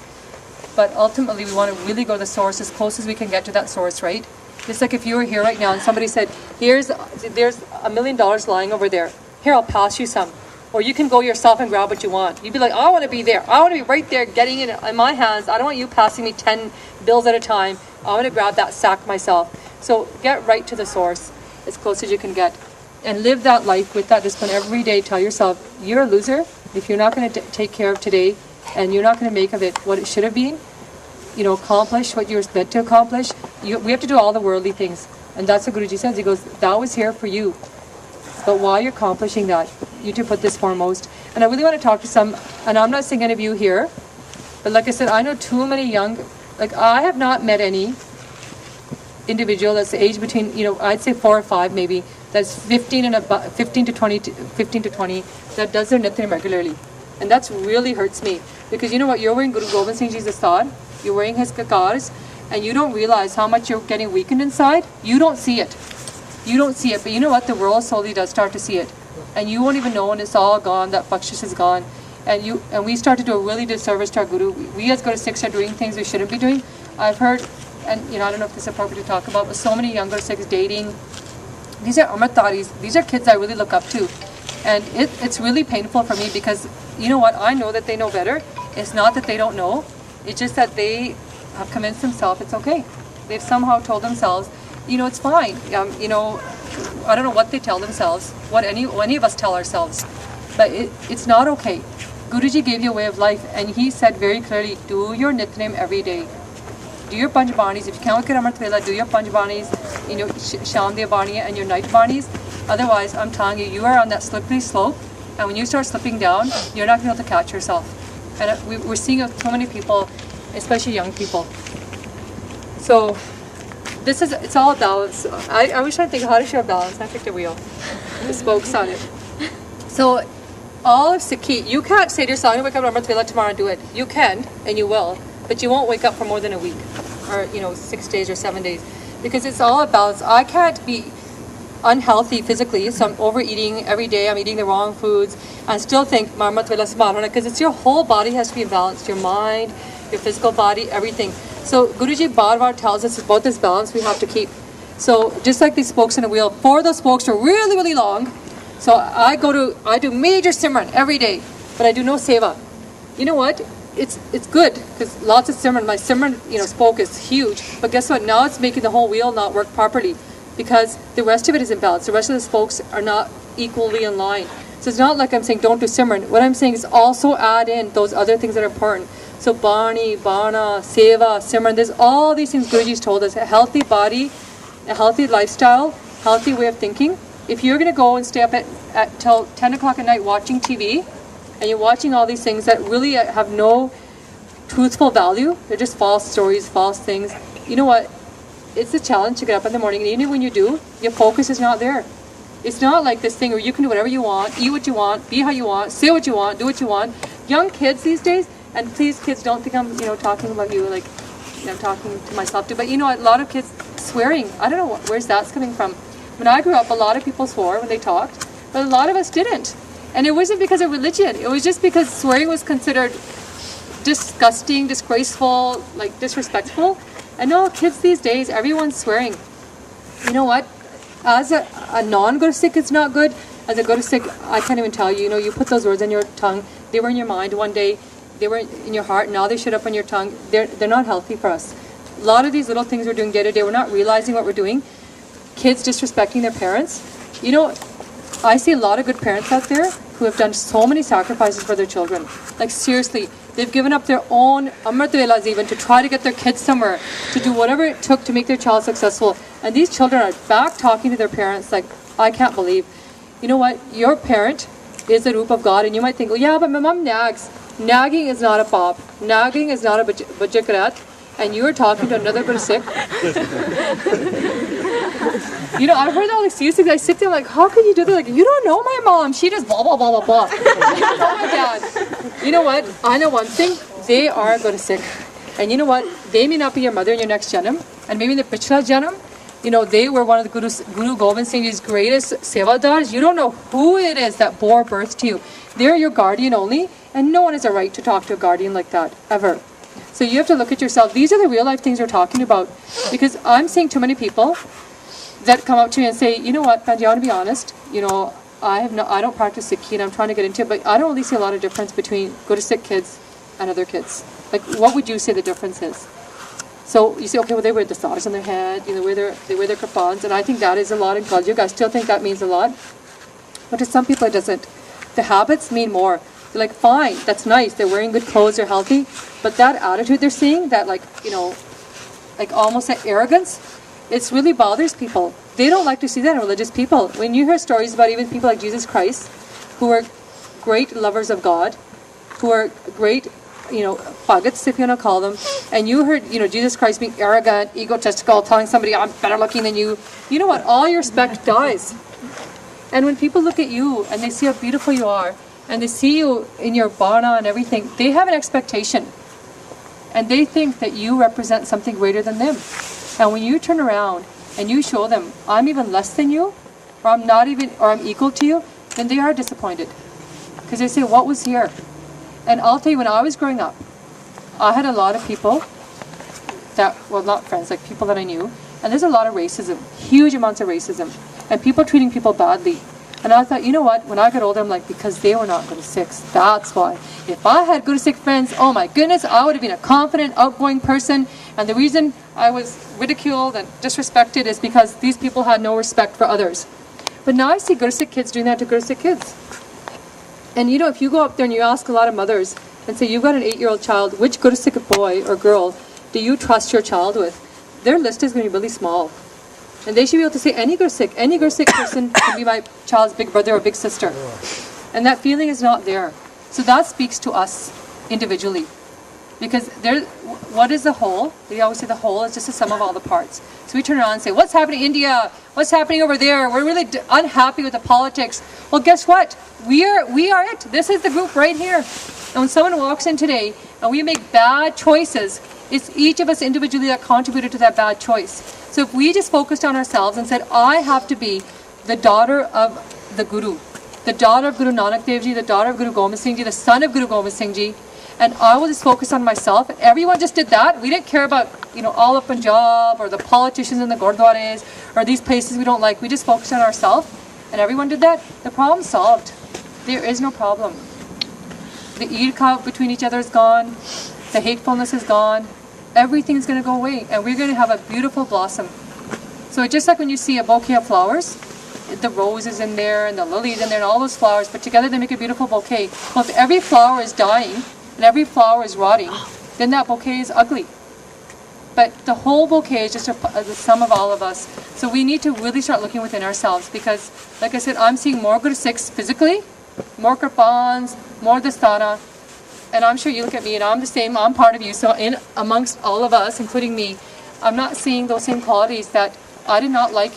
But ultimately, we want to really go to the source, as close as we can get to that source, right? Just like if you were here right now and somebody said, there's $1 million lying over there. Here, I'll pass you some. Or you can go yourself and grab what you want. You'd be like, I want to be there. I want to be right there getting it in my hands. I don't want you passing me 10 bills at a time. I want to grab that sack myself. So get right to the source as close as you can get. And live that life with that discipline every day. Tell yourself, you're a loser if you're not going to take care of today, and you're not going to make of it what it should have been. Accomplish what you're meant to accomplish. We have to do all the worldly things. And that's what Guruji says. He goes, that was here for you. But while you're accomplishing that, you need to put this foremost. And I really want to talk to some, and I'm not saying any of you here, but like I said, I know too many young, I have not met any individual that's aged between, I'd say 4 or 5 maybe, that's 15 to 20, that does their nitya regularly. And that's really hurts me. Because you know what, you're wearing Guru Gobind Singh Ji's Astad, you're wearing his kakars, and you don't realize how much you're getting weakened inside. You don't see it. But you know what, the world slowly does start to see it. And you won't even know when it's all gone, that bakshish is gone. And we start to do a really disservice to our Guru. We as Guru Sikhs are doing things we shouldn't be doing. I've heard, and I don't know if this is appropriate to talk about, but so many younger Sikhs dating. These are Amritaris. These are kids I really look up to. And it's really painful for me, because you know what, I know that they know better. It's not that they don't know. It's just that they have convinced themselves it's okay. They've somehow told themselves, it's fine. I don't know what they tell themselves, what any of us tell ourselves. But it's not okay. Guruji gave you a way of life, and he said very clearly, do your Nitnem every day. Do your Panchbanis. If you can't get Amrit Vela, do your Panchbanis, Shandhya Baniya and your night Banis. Otherwise, I'm telling you, you are on that slippery slope, and when you start slipping down, you're not going to be able to catch yourself. And we're seeing so many people, especially young people. So it's all balance. I was trying to think how to share balance. I picked a wheel. The spokes on it. So all of Sikhi, you can't say to yourself, I'm going to wake up Amrit Vela tomorrow and do it. You can, and you will, but you won't wake up for more than a week, or 6 days or 7 days, because it's all a balance. I can't be unhealthy physically, so I'm overeating every day, I'm eating the wrong foods, and still think because it's your whole body has to be balanced, your mind, your physical body, everything. So Guruji Bar tells us about this balance we have to keep. So just like these spokes in a wheel, 4 of those spokes are really, really long. So I do major Simran every day, but I do no Seva. You know what? It's good, because lots of Simran, my Simran spoke is huge, but guess what? Now it's making the whole wheel not work properly, because the rest of it is imbalanced. The rest of the spokes are not equally in line. So it's not like I'm saying don't do Simran. What I'm saying is also add in those other things that are important. So Bani, Bana, Seva, Simran, there's all these things Guruji's told us. A healthy body, a healthy lifestyle, healthy way of thinking. If you're going to go and stay up till 10 o'clock at night watching TV, and you're watching all these things that really have no truthful value, they're just false stories, false things, you know what? It's a challenge to get up in the morning, and even when you do, your focus is not there. It's not like this thing where you can do whatever you want, eat what you want, be how you want, say what you want, do what you want. Young kids these days, and please kids, don't think I'm talking about you like I'm talking to myself too, but a lot of kids swearing, I don't know where's that's coming from. When I grew up, a lot of people swore when they talked, but a lot of us didn't. And it wasn't because of religion, it was just because swearing was considered disgusting, disgraceful, disrespectful. And no, kids these days, everyone's swearing. You know what? As a non-Guru Sikh, it's not good. As a Guru Sikh, I can't even tell you, you put those words on your tongue, they were in your mind one day, they were in your heart, now they shut up on your tongue. They're not healthy for us. A lot of these little things we're doing day to day, we're not realizing what we're doing. Kids disrespecting their parents. You know, I see a lot of good parents out there who have done so many sacrifices for their children. Like seriously, they've given up their own amrit velas even to try to get their kids somewhere, to do whatever it took to make their child successful. And these children are back talking to their parents like, I can't believe. You know what? Your parent is the roop of God, and you might think, oh yeah, but my mom nags. Nagging is not a pop. Nagging is not a bajikarat. And you are talking to another Gursikh. You know, I've heard all these excuses. I sit there like, how can you do that? Like, you don't know my mom. She just blah, blah, blah, blah, blah. You don't know my dad. You know what? I know one thing. They are Gursikh. And you know what? They may not be your mother in your next janam. And maybe in the Pichla janam, you know, they were one of the Guru Gobind Singh Ji's greatest sevadars. You don't know who it is that bore birth to you. They're your guardian only. And no one has a right to talk to a guardian like that, ever. So you have to look at yourself. These are the real life things we're talking about. Because I'm seeing too many people that come up to me and say, you know what, Panji, I want to be honest. You know, I don't practice Sikhi and I'm trying to get into it, but I don't really see a lot of difference between Gursikh kids and other kids. Like, what would you say the difference is? So you say, okay, well, they wear the stars on their head, you know, they wear their kripans, and I think that is a lot in Kaljug. I still think that means a lot. But to some people it doesn't. The habits mean more. They're like, fine, that's nice, they're wearing good clothes, they're healthy, but that attitude they're seeing, that like, you know, like almost that arrogance, it really bothers people. They don't like to see that in religious people. When you hear stories about even people like Jesus Christ, who are great lovers of God, who are great, you know, phagats, if you want to call them, and you heard, you know, Jesus Christ being arrogant, egotistical, telling somebody, I'm better looking than you, you know what, all your respect dies. And when people look at you and they see how beautiful you are, and they see you in your bana and everything, they have an expectation. And they think that you represent something greater than them. And when you turn around and you show them, I'm even less than you, or I'm not even, or I'm equal to you, then they are disappointed. Because they say, what was here? And I'll tell you, when I was growing up, I had a lot of people that, well, not friends, like people that I knew, and there's a lot of racism, huge amounts of racism, and people treating people badly. And I thought, you know what, when I got older, I'm like, because they were not Gurusikhs, that's why. If I had Gurusikh friends, oh my goodness, I would have been a confident, outgoing person. And the reason I was ridiculed and disrespected is because these people had no respect for others. But now I see Gurusikh kids doing that to Gurusikh kids. And you know, if you go up there and you ask a lot of mothers and say, you've got an 8-year-old child, which Gurusikh boy or girl do you trust your child with? Their list is going to be really small. And they should be able to say, any Gurusikh person can be my child's big brother or big sister. And that feeling is not there. So that speaks to us individually. Because what is the whole? We always say the whole is just a sum of all the parts. So we turn around and say, what's happening in India? What's happening over there? We're really unhappy with the politics. Well, guess what? We are it. This is the group right here. And when someone walks in today and we make bad choices, it's each of us individually that contributed to that bad choice. So if we just focused on ourselves and said, I have to be the daughter of the Guru, the daughter of Guru Nanak Dev Ji, the daughter of Guru Gobind Singh Ji, the son of Guru Gobind Singh Ji, and I will just focus on myself. And everyone just did that. We didn't care about, you know, all of Punjab or the politicians in the Gurdwaras or these places we don't like. We just focused on ourselves, and everyone did that. The problem's solved. There is no problem. The irka between each other is gone. The hatefulness is gone. Everything is going to go away, and we're going to have a beautiful blossom. So just like when you see a bouquet of flowers, the rose is in there and the lily is in there and all those flowers, but together they make a beautiful bouquet. Well, if every flower is dying and every flower is rotting, then that bouquet is ugly. But the whole bouquet is just the sum of all of us. So we need to really start looking within ourselves, because, like I said, I'm seeing more Gurusikhs physically, more Kripans, more Dastana. And I'm sure you look at me and I'm the same, I'm part of you. So in amongst all of us, including me, I'm not seeing those same qualities that I did not like,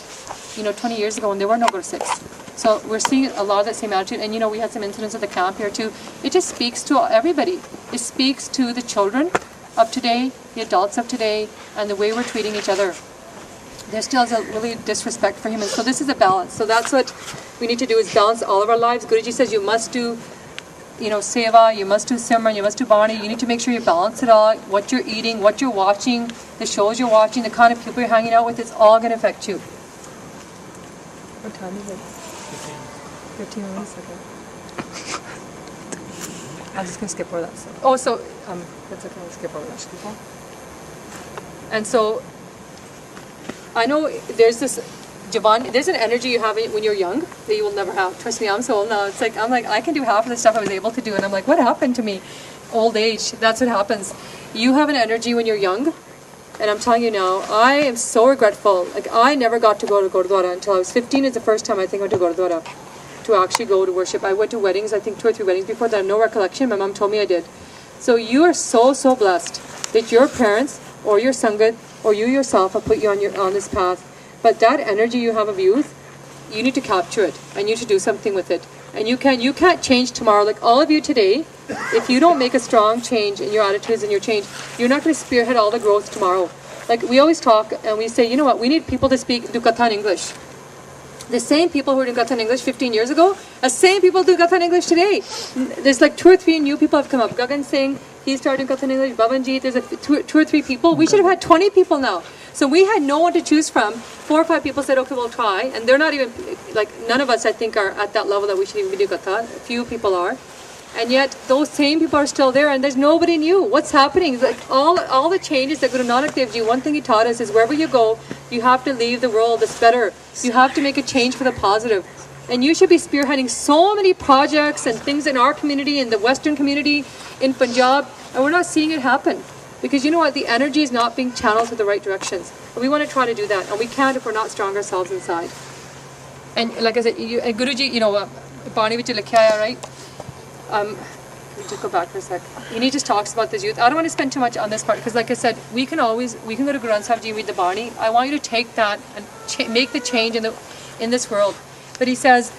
20 years ago when there were no Gurusikhs. So we're seeing a lot of that same attitude. And we had some incidents at the camp here too. It just speaks to everybody. It speaks to the children of today, the adults of today, and the way we're treating each other. There still is a really disrespect for humans. So this is a balance. So that's what we need to do, is balance all of our lives. Guruji says you must do seva, you must do simran, you must do bani. You need to make sure you balance it all. What you're eating, what you're watching, the shows you're watching, the kind of people you're hanging out with, it's all going to affect you. What time is it? 15 minutes, okay. I'm just going to skip over that. Oh, so, that's okay, I'll skip over that. Shkita. And so, I know there's this, Javon, there's an energy you have when you're young that you will never have. Trust me, I'm so old now. It's like, I'm like, I can do half of the stuff I was able to do. And I'm like, what happened to me? Old age, that's what happens. You have an energy when you're young. And I'm telling you now, I am so regretful. Like, I never got to go to Gurdwara until I was 15. Is the first time I think I went to Gurdwara to actually go to worship. I went to weddings, I think 2 or 3 weddings before that. I have no recollection. My mom told me I did. So you are so, so blessed that your parents or your Sangat or you yourself have put you on this path. But that energy you have of youth, you need to capture it and you need to do something with it. And you can't change tomorrow. Like all of you today, if you don't make a strong change in your attitudes and your change, you're not going to spearhead all the growth tomorrow. Like we always talk and we say, you know what, we need people to speak Dukatha in English. The same people who were doing Gatha in English 15 years ago, the same people do Gatha in English today. There's like 2 or 3 new people have come up. Gagan Singh, he's starting Gatha in English. Bhavanjeet, there's 2 or 3 people. We should have had 20 people now. So we had no one to choose from. 4 or 5 people said, okay, we'll try. And they're not even, like none of us I think are at that level that we should even do Gatha. A few people are. And yet those same people are still there and there's nobody new. What's happening? Like all the changes that Guru Nanak Dev Ji, one thing he taught us is wherever you go, you have to leave the world that's better. You have to make a change for the positive. And you should be spearheading so many projects and things in our community, in the Western community, in Punjab, and we're not seeing it happen. Because you know what? The energy is not being channeled to the right directions. And we want to try to do that. And we can't if we're not strong ourselves inside. And like I said, Guruji, you know, Bani Vich Likhya, right? Let me just go back for a sec. He just talks about this youth. I don't want to spend too much on this part because like I said, we can go to Guru Granth Sahib Ji and read the Bani. I want you to take that and make the change in this world. But he says,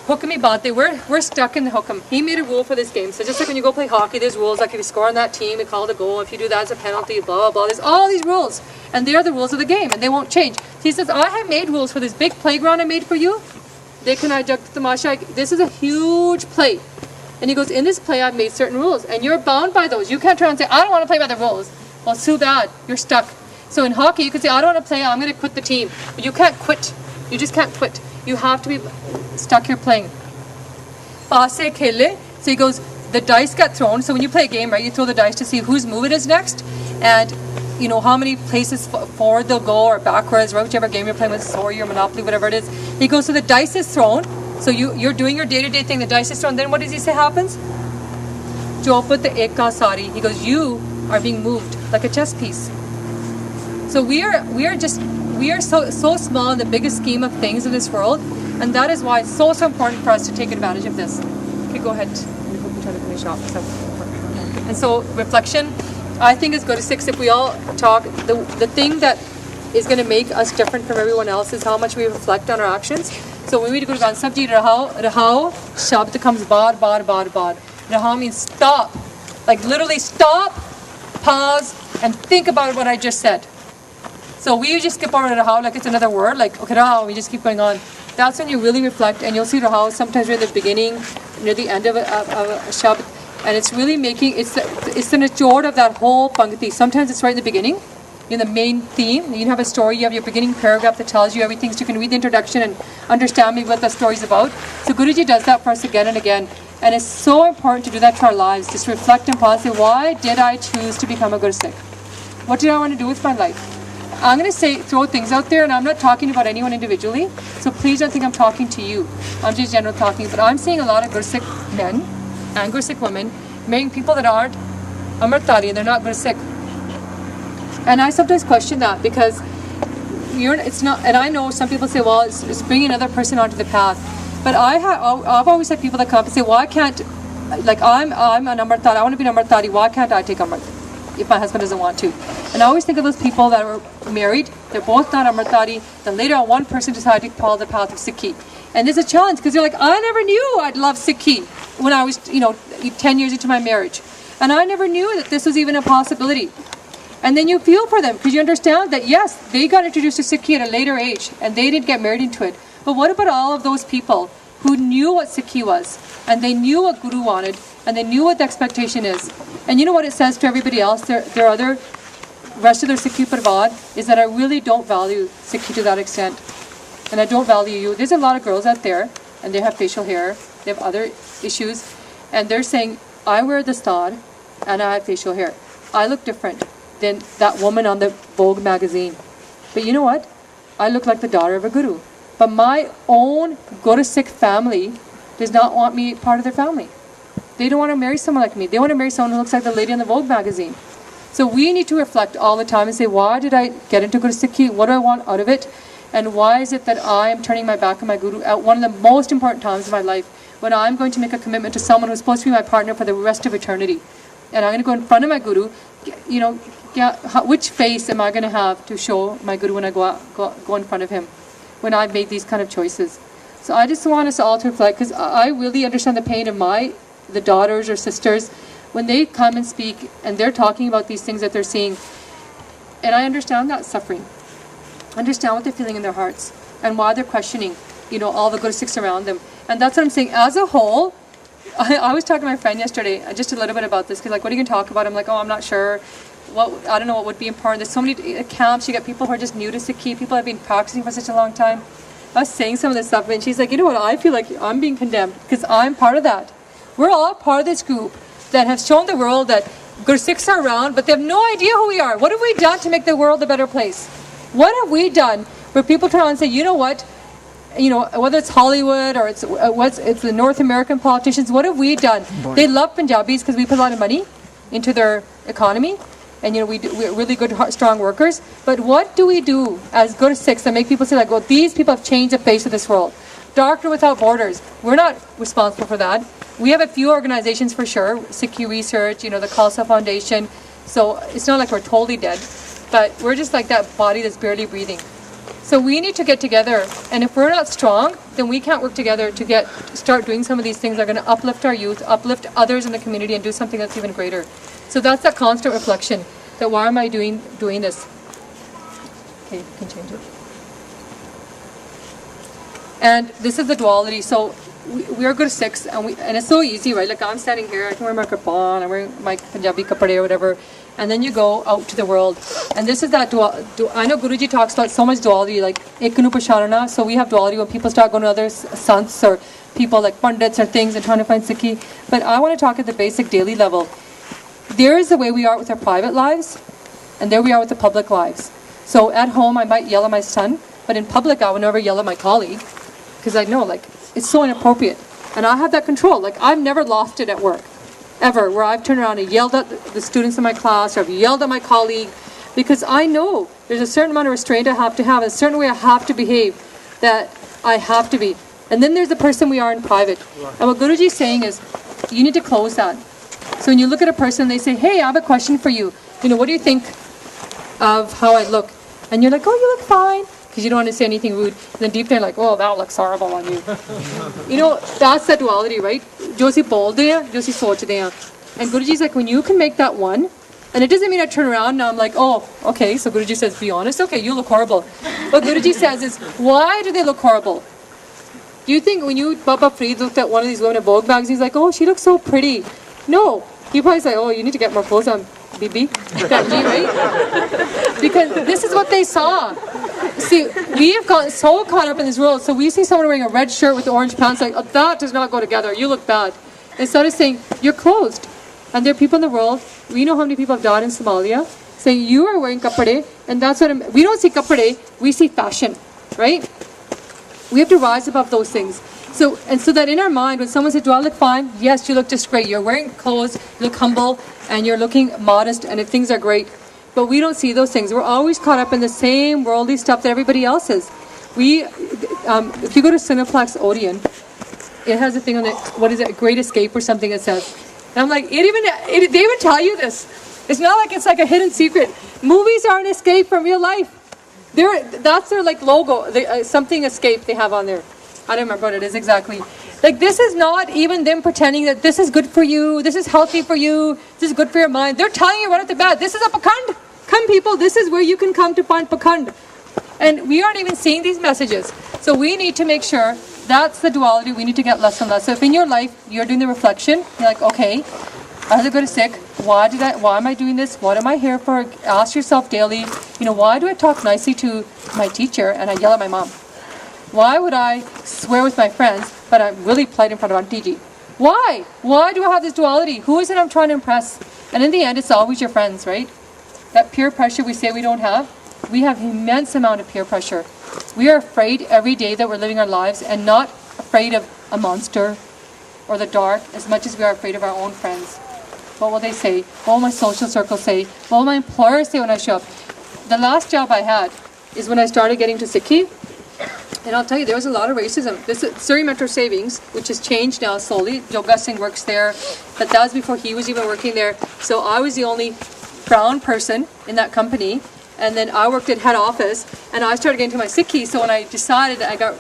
Hukami Bante, we're stuck in the Hukam. He made a rule for this game. So just like when you go play hockey, there's rules. Like if you score on that team, it's called a goal. If you do that as a penalty, blah, blah, blah. There's all these rules. And they are the rules of the game and they won't change. So he says, I have made rules for this big playground I made for you. This is a huge play. And he goes, in this play, I've made certain rules. And you're bound by those. You can't try and say, I don't want to play by the rules. Well, it's too bad. You're stuck. So in hockey, you can say, I don't want to play. I'm going to quit the team. But you can't quit. You just can't quit. You have to be stuck here playing. Paase khele. So he goes, the dice get thrown. So when you play a game, right, you throw the dice to see whose move it is next. And, you know, how many places forward they'll go or backwards, right? Whichever game you're playing with, Sorry or Monopoly, whatever it is. He goes, so the dice is thrown. So you're doing your day-to-day thing, the dice is thrown. Then what does he say happens? Chopat eka sari. He goes, you are being moved like a chess piece. So we are so small in the biggest scheme of things in this world, and that is why it's so important for us to take advantage of this. Okay, go ahead. I'm trying to finish off. And so reflection, I think is good. 6 if we all talk. The thing that is going to make us different from everyone else is how much we reflect on our actions. So when we read Guru Granth Sahib Ji, Rahao, Shabd comes bar. Rahao means stop. Like literally stop, pause, and think about what I just said. So we just skip over Rahao like it's another word, like okay, Rahao, we just keep going on. That's when you really reflect, and you'll see Rahao sometimes near the beginning, near the end of a Shabd, and it's really making, it's the nichod of that whole Pangati. Sometimes it's right in the beginning, in the main theme. You have a story, you have your beginning paragraph that tells you everything, so you can read the introduction and understand maybe what the story is about. So Guruji does that for us again and again, and it's so important to do that to our lives. Just reflect and pause, say, why did I choose to become a Gursikh? What did I want to do with my life? I'm going to throw things out there, and I'm not talking about anyone individually, so please don't think I'm talking to you. I'm just general talking, but I'm seeing a lot of Gursikh men and Gursikh women marrying people that aren't Amritdhari and they're not Gursikh. And I sometimes question that because it's not, and I know some people say, well, it's bringing another person onto the path. But I've always had people that come up and say, well, I can't, like I'm an Amritdhari, I want to be an Amritdhari, why can't I take Amrit if my husband doesn't want to? And I always think of those people that are married, they're both not Amritdhari, then later on one person decided to follow the path of Sikhi. And there's a challenge because you're like, I never knew I'd love Sikhi when I was, 10 years into my marriage. And I never knew that this was even a possibility. And then you feel for them because you understand that yes, they got introduced to Sikhi at a later age and they didn't get married into it. But what about all of those people who knew what Sikhi was and they knew what Guru wanted and they knew what the expectation is? And you know what it says to everybody else, their other rest of their Sikhi parvad is that I really don't value Sikhi to that extent. And I don't value you. There's a lot of girls out there and they have facial hair, they have other issues, and they're saying, I wear the star and I have facial hair. I look different than that woman on the Vogue magazine. But you know what? I look like the daughter of a guru. But my own Guru Sikh family does not want me part of their family. They don't want to marry someone like me. They want to marry someone who looks like the lady on the Vogue magazine. So we need to reflect all the time and say, why did I get into Guru Sikhi? What do I want out of it? And why is it that I am turning my back on my guru at one of the most important times of my life, when I'm going to make a commitment to someone who's supposed to be my partner for the rest of eternity? And I'm going to go in front of my guru, you know, which face am I going to have to show my guru when I go in front of him, when I've made these kind of choices? So I just want us all to reflect, because I really understand the pain of the daughters or sisters when they come and speak and they're talking about these things that they're seeing. And I understand that suffering. I understand what they're feeling in their hearts and why they're questioning, you know, all the Guru Sikhs around them. And that's what I'm saying. As a whole, I was talking to my friend yesterday just a little bit about this, because like, what are you going to talk about? I'm like, oh, I'm not sure. I don't know what would be important. There's so many camps. You got people who are just new to Sikhi. People who have been practicing for such a long time. I was saying some of this stuff, and she's like, you know what? I feel like I'm being condemned because I'm part of that. We're all part of this group that have shown the world that Guru Sikhs are around, but they have no idea who we are. What have we done to make the world a better place? What have we done where people turn around and say, you know what? You know, whether it's Hollywood or it's the North American politicians, what have we done? They love Punjabis because we put a lot of money into their economy, and you know, we're really good, strong workers. But what do we do as Guru Sikhs that make people say like, well, these people have changed the face of this world? Doctor Without Borders, we're not responsible for that. We have a few organizations for sure, Sikhi Research, you know, the Khalsa Foundation. So it's not like we're totally dead, but we're just like that body that's barely breathing. So we need to get together, and if we're not strong, then we can't work together to start doing some of these things that are going to uplift our youth, uplift others in the community, and do something that's even greater. So that's that constant reflection, that why am I doing this? Okay, you can change it. And this is the duality. So we are Guru Sikhs, and it's so easy, right? Like I'm standing here, I can wear my kirpan, I'm wearing my Punjabi kapade or whatever, and then you go out to the world, and this is that I know Guruji talks about so much duality, like ekanu pasharana. So we have duality when people start going to other sants or people like pandits or things and trying to find Sikhi. But I want to talk at the basic daily level. There is the way we are with our private lives, and there we are with the public lives. So at home I might yell at my son, but in public I would never yell at my colleague, because I know like it's so inappropriate, and I have that control. Like I've never lost it at work, ever, where I've turned around and yelled at the students in my class, or I've yelled at my colleague, because I know there's a certain amount of restraint I have to have, a certain way I have to behave, that I have to be. And then there's the person we are in private. And what Guruji is saying is, you need to close that. So when you look at a person, they say, hey, I have a question for you. You know, what do you think of how I look? And you're like, oh, you look fine. Because you don't want to say anything rude. And then deep down, like, oh, that looks horrible on you. You know, that's that duality, right? Jo si bolde hain, jo si sochde hain. And Guruji's like, when you can make that one, and it doesn't mean I turn around and I'm like, oh, okay, so Guruji says, be honest, okay, you look horrible. What Guruji says is, why do they look horrible? Do you think when you, Baba Farid looked at one of these women in Vogue magazines, he's like, oh, she looks so pretty? No. He probably said, oh, you need to get more clothes on, Bibi. That G, right? Because this is what they saw. See, we have gotten so caught up in this world, so we see someone wearing a red shirt with orange pants, like, oh, that does not go together, you look bad. Instead of saying, you're closed. And there are people in the world, we know how many people have died in Somalia, saying, you are wearing kapade, and that's what we don't see kapade, we see fashion, right? We have to rise above those things. So that in our mind, when someone says, do I look fine? Yes, you look just great. You're wearing clothes, you look humble, and you're looking modest, and if things are great. But we don't see those things. We're always caught up in the same worldly stuff that everybody else is. If you go to Cineplex Odeon, it has a thing on it, what is it, Great Escape or something it says. And I'm like, they even tell you this. It's not like it's like a hidden secret. Movies are an escape from real life. That's their like logo, something escape they have on there. I don't remember what it is exactly. Like, this is not even them pretending that this is good for you, this is healthy for you, this is good for your mind. They're telling you right at the bat, this is a pakand. Come people, this is where you can come to find pakand. And we aren't even seeing these messages. So we need to make sure that's the duality we need to get less and less. So if in your life you're doing the reflection, you're like, okay, as I go to Sikh, why am I doing this? What am I here for? Ask yourself daily, you know, why do I talk nicely to my teacher and I yell at my mom? Why would I swear with my friends, but I'm really polite in front of Auntie Ji? Why? Why do I have this duality? Who is it I'm trying to impress? And in the end, it's always your friends, right? That peer pressure we say we don't have, we have immense amount of peer pressure. We are afraid every day that we're living our lives and not afraid of a monster or the dark as much as we are afraid of our own friends. What will they say? What will my social circle say? What will my employer say when I show up? The last job I had is when I started getting to Sikhi. And I'll tell you, there was a lot of racism. This is Surrey Metro Savings, which has changed now slowly. Joga Singh works there, but that was before he was even working there. So I was the only brown person in that company. And then I worked at head office, and I started getting to my Sikhi. So when I decided I got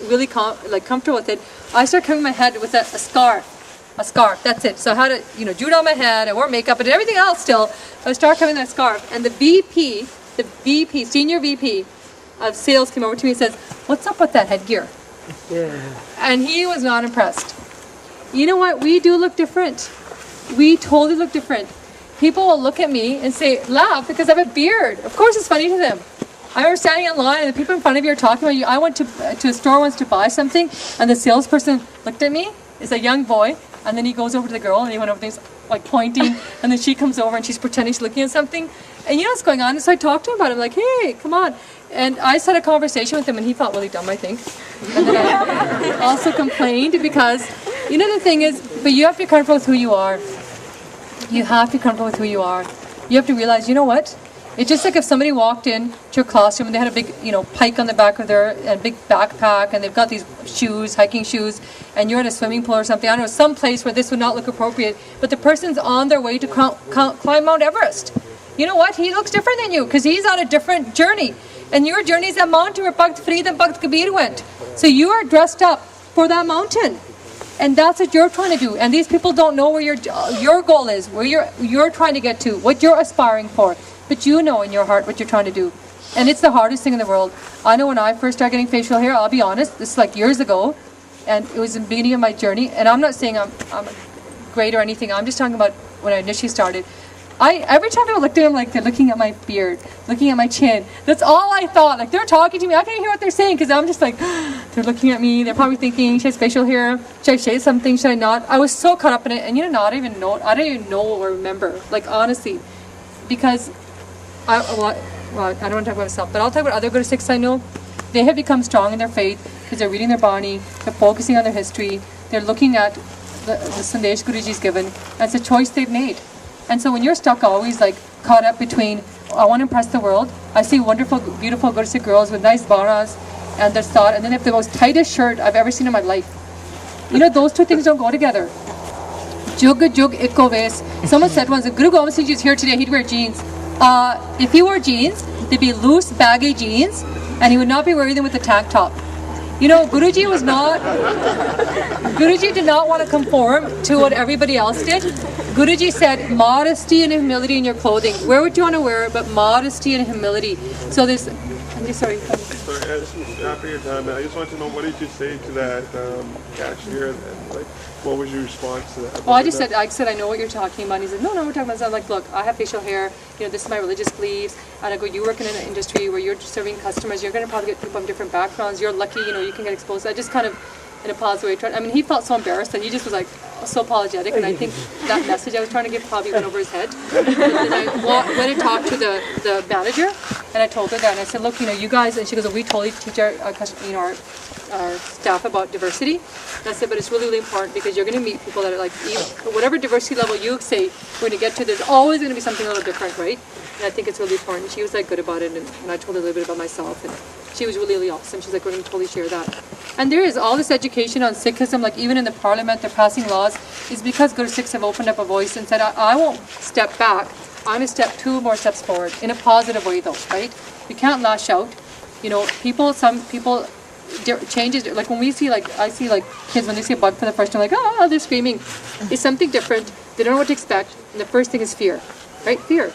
really comfortable with it, I started covering my head with a scarf. A scarf, that's it. So I had a, jute on my head, I wore makeup and everything else still. I started covering that scarf. And the VP, senior VP of sales came over to me and says, "What's up with that headgear?" Yeah. And he was not impressed. You know what? We do look different. We totally look different. People will look at me and say, laugh, because I have a beard. Of course it's funny to them. I remember standing in line and the people in front of you are talking about you. I went to a store once to buy something, and the salesperson looked at me. It's a young boy, and then he goes over to the girl and he went over there like pointing, and then she comes over and she's pretending she's looking at something. And you know what's going on? And so I talked to him about it. I'm like, hey, come on. And I just had a conversation with him, and he felt really dumb, I think. And then I also complained because, the thing is, but you have to be comfortable with who you are. You have to be comfortable with who you are. You have to realize, you know what? It's just like if somebody walked in to your classroom and they had a big, pike on the back of their big backpack, and they've got these shoes, hiking shoes, and you're at a swimming pool or something. I don't know, some place where this would not look appropriate, but the person's on their way to climb Mount Everest. You know what? He looks different than you because he's on a different journey. And your journey is that mountain where Bhakt Farid and Bhakt Kabir went. So you are dressed up for that mountain. And that's what you're trying to do. And these people don't know where your goal is, where you're trying to get to, what you're aspiring for. But you know in your heart what you're trying to do. And it's the hardest thing in the world. I know when I first started getting facial hair, I'll be honest, this is like years ago. And it was the beginning of my journey. And I'm not saying I'm great or anything. I'm just talking about when I initially started. Every time I looked at them, like they're looking at my beard, looking at my chin. That's all I thought. Like they're talking to me. I can't hear what they're saying because I'm just like, they're looking at me. They're probably thinking, she has facial hair. Should I say something? Should I not? I was so caught up in it. And I didn't even know or remember. Like honestly, because I don't want to talk about myself, but I'll talk about other Guru Sikhs I know. They have become strong in their faith because they're reading their Bani. They're focusing on their history. They're looking at the Sandesh Guruji's given. That's a choice they've made. And so when you're stuck always like caught up between, I want to impress the world, I see wonderful, beautiful Gursikh girls with nice baras and their thought, and then they have the most tightest shirt I've ever seen in my life. Those two things don't go together. Jug ikko ves. Someone said once, if Guru Gobind Singh Ji is here today, he'd wear jeans. If he wore jeans, they'd be loose, baggy jeans, and he would not be wearing them with the tank top. Guruji did not want to conform to what everybody else did. Guruji said, modesty and humility in your clothing. Wear what you want to wear, but modesty and humility. So this, sorry. After your time, I just want to know, what did you say to that cashier, and what was your response to that? Well, I said, I know what you're talking about. And he said, no, we're talking about. So I'm like, look, I have facial hair. This is my religious beliefs. And I go, you work in an industry where you're serving customers. You're going to probably get people from different backgrounds. You're lucky, you can get exposed. I just kind of, in a positive way, he felt so embarrassed that he just was like so apologetic. And I think that message I was trying to give probably went over his head. And then I went and talked to the manager, and I told her that. And I said, look, you guys, and she goes, we totally teach our staff about diversity. And I said, but it's really, really important because you're going to meet people that are like, whatever diversity level you say we're going to get to, there's always going to be something a little different, right? And I think it's really important. She was like good about it, and I told her a little bit about myself, and she was really, really awesome. She's like, we're going to totally share that. And there is all this education on Sikhism, like even in the parliament, they're passing laws, is because Guru Sikhs have opened up a voice and said, I won't step back. I'm going to step 2 more steps forward in a positive way, though, right? You can't lash out. Some people changes, like when we see, I see kids when they see a bug for the first time, they're screaming. It's something different. They don't know what to expect. And the first thing is fear, right? Fear.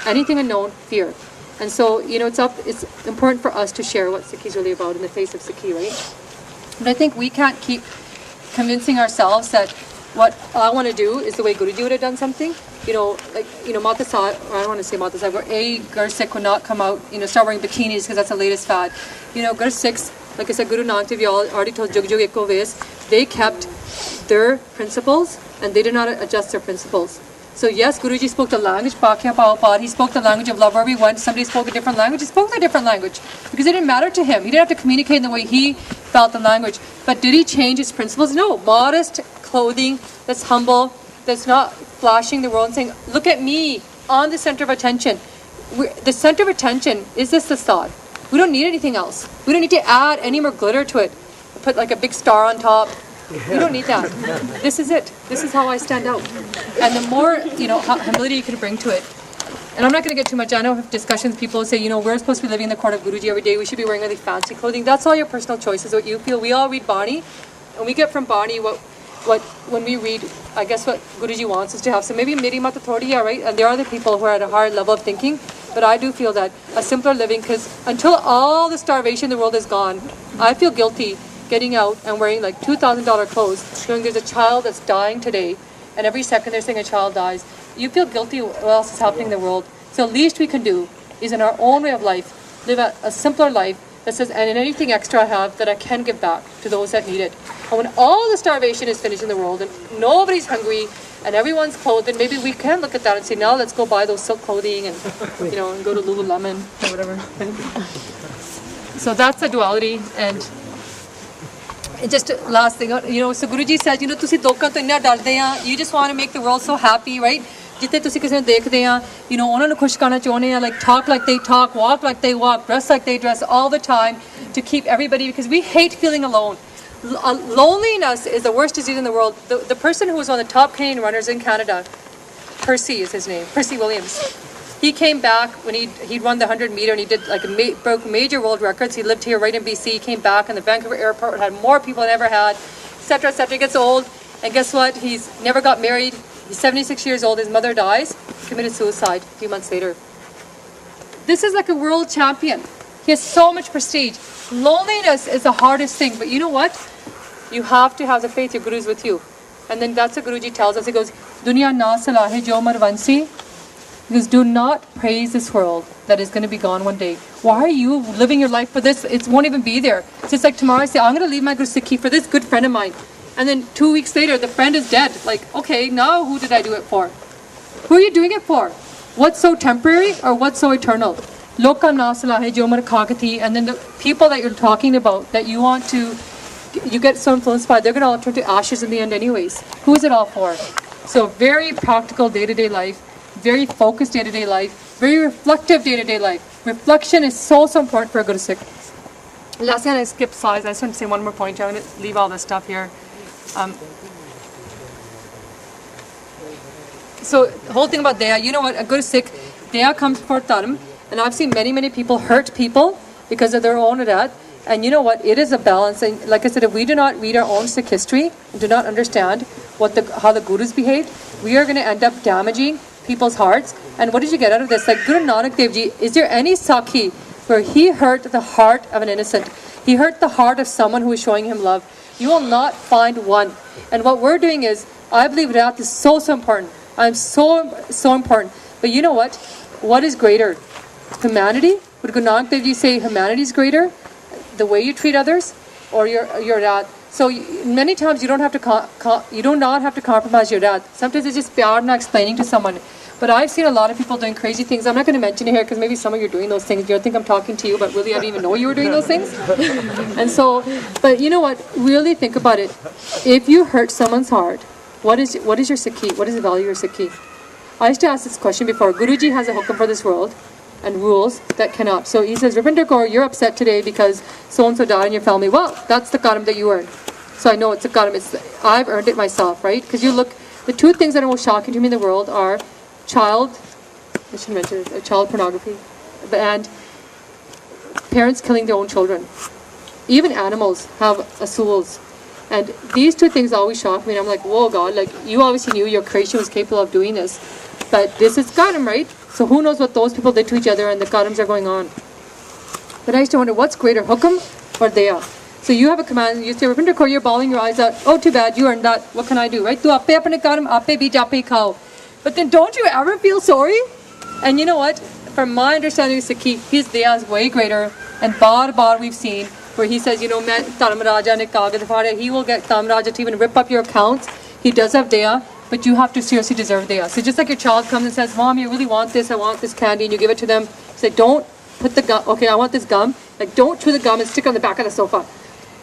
Anything unknown, fear. And so, it's important for us to share what Sikhi is really about in the face of Sikhi, right? But I think we can't keep convincing ourselves that what I want to do is the way Guruji would have done something. Mata Sahib, I don't want to say Mata Sahib, where Gursikh would not come out, start wearing bikinis because that's the latest fad. Gursikhs like I said, Guru Nanak Dev Ji already told Jug Jug Eko Ves, they kept their principles and they did not adjust their principles. So yes, Guruji spoke the language, Pakya Pao Par, he spoke the language of love. Wherever he went, somebody spoke a different language, he spoke a different language. Because it didn't matter to him. He didn't have to communicate in the way he felt the language. But did he change his principles? No. Modest clothing, that's humble, that's not flashing the world and saying, look at me, on the center of attention. The center of attention is this facade. We don't need anything else. We don't need to add any more glitter to it. Put like a big star on top. We don't need that. This is it. This is how I stand out. And the more, humility you can bring to it. And I'm not going to get too much. I know discussions, people say, we're supposed to be living in the court of Guruji every day. We should be wearing really fancy clothing. That's all your personal choices, what you feel. We all read Bani. And we get from Bani when we read, I guess what Guruji wants us to have. So maybe Meri Mata Thodi, right? And there are other people who are at a higher level of thinking. But I do feel that a simpler living, because until all the starvation in the world is gone, I feel guilty getting out and wearing like $2,000 clothes, knowing there's a child that's dying today, and every second they're saying a child dies. You feel guilty what else is happening in the world. So the least we can do is in our own way of life, live a simpler life that says, and in anything extra I have, that I can give back to those that need it. And when all the starvation is finished in the world and nobody's hungry and everyone's clothed, then maybe we can look at that and say, now let's go buy those silk clothing and and go to Lululemon or whatever. So that's the duality. And just last thing, so Guruji says, ਤੁਸੀਂ ਲੋਕਾਂ ਤੋਂ ਇੰਨਾ ਡਰਦੇ ਆ, you just want to make the world so happy, right? ਜਿੱਥੇ ਤੁਸੀਂ ਕਿਸੇ ਨੂੰ ਦੇਖਦੇ ਆ, ਉਹਨਾਂ ਨੂੰ ਖੁਸ਼ ਕਰਨਾ ਚਾਹੁੰਦੇ ਆ, like talk like they talk, walk like they walk, dress like they dress all the time to keep everybody, because we hate feeling alone. Loneliness is the worst disease in the world. The person who was one of the top Canadian runners in Canada, Percy is his name, Percy Williams. He came back when he'd run the 100-meter and he did broke major world records. He lived here right in BC. He came back and the Vancouver airport had more people than ever had, etc., etc. He gets old, and guess what? He's never got married. He's 76 years old. His mother dies. He committed suicide a few months later. This is like a world champion. He has so much prestige. Loneliness is the hardest thing, but you know what? You have to have the faith your Guru is with you. And then that's what Guruji tells us. He goes, Dunya na salahe jo marvansi. Because do not praise this world that is going to be gone one day. Why are you living your life for this? It won't even be there. It's just like tomorrow I say, I'm going to leave my Guru Sikhi for this good friend of mine. And then 2 weeks later, the friend is dead. Like, okay, now who did I do it for? Who are you doing it for? What's so temporary or what's so eternal? Lokam na salahe jo mar khagati. And then the people that you're talking about, that you want to, you get so influenced by, they're going to all turn to ashes in the end anyways. Who is it all for? So very practical day-to-day life. Very focused day-to-day life, very reflective day-to-day life. Reflection is so important for a Guru Sikh. Last thing, I skip slides. I just want to say one more point. I'm going to leave all this stuff here. So the whole thing about Daya, you know what, a Guru Sikh, Daya comes before Dharm, and I've seen many people hurt people because of their own adat. And you know what, it is a balance. And like I said, if we do not read our own Sikh history, and do not understand how the Gurus behaved, we are going to end up damaging people's hearts. And what did you get out of this? Like Guru Nanak Dev Ji, is there any Sakhi where he hurt the heart of an innocent? He hurt the heart of someone who is showing him love. You will not find one. And what we're doing is, I believe Raat is so important. I'm so important. But you know what? What is greater? Humanity? Would Guru Nanak Dev Ji say humanity is greater? The way you treat others? Or your Raat? So many times you don't have to you do not have to compromise your Raat. Sometimes it's just pyar na explaining to someone. But I've seen a lot of people doing crazy things. I'm not going to mention it here because maybe some of you are doing those things. You think I'm talking to you, but really I didn't even know you were doing those things. And so, but you know what? Really think about it. If you hurt someone's heart, what is your Sikhi? What is the value of your Sikhi? I used to ask this question before. Guruji has a hukum for this world and rules that cannot. So he says, Rapinder Kaur, you're upset today because so-and-so died in your family. Well, that's the karma that you earned. So I know it's a karma. I've earned it myself, right? Because you look, the two things that are most shocking to me in the world are child pornography and parents killing their own children. Even animals have asuls. And these two things always shock me. And I'm like, whoa, God, like you obviously knew your creation was capable of doing this. But this is Karam, right? So who knows what those people did to each other and the Karams are going on. But I used to wonder, what's greater, Hukam or Daya? So you have a command, you say, Rapinder Kaur, you're bawling your eyes out. Oh, too bad, you earned that. What can I do, right? Tu appe apne karam, appe beej, appe khao. But then don't you ever feel sorry? And you know what? From my understanding of Sikhi, his Daya is way greater. And bar we've seen where he says, you know, he will get Tamraja to even rip up your accounts. He does have Daya, but you have to seriously deserve Daya. So just like your child comes and says, Mom, you really want this, I want this candy, and you give it to them, say, don't put the gum, okay, I want this gum, like don't chew the gum and stick it on the back of the sofa.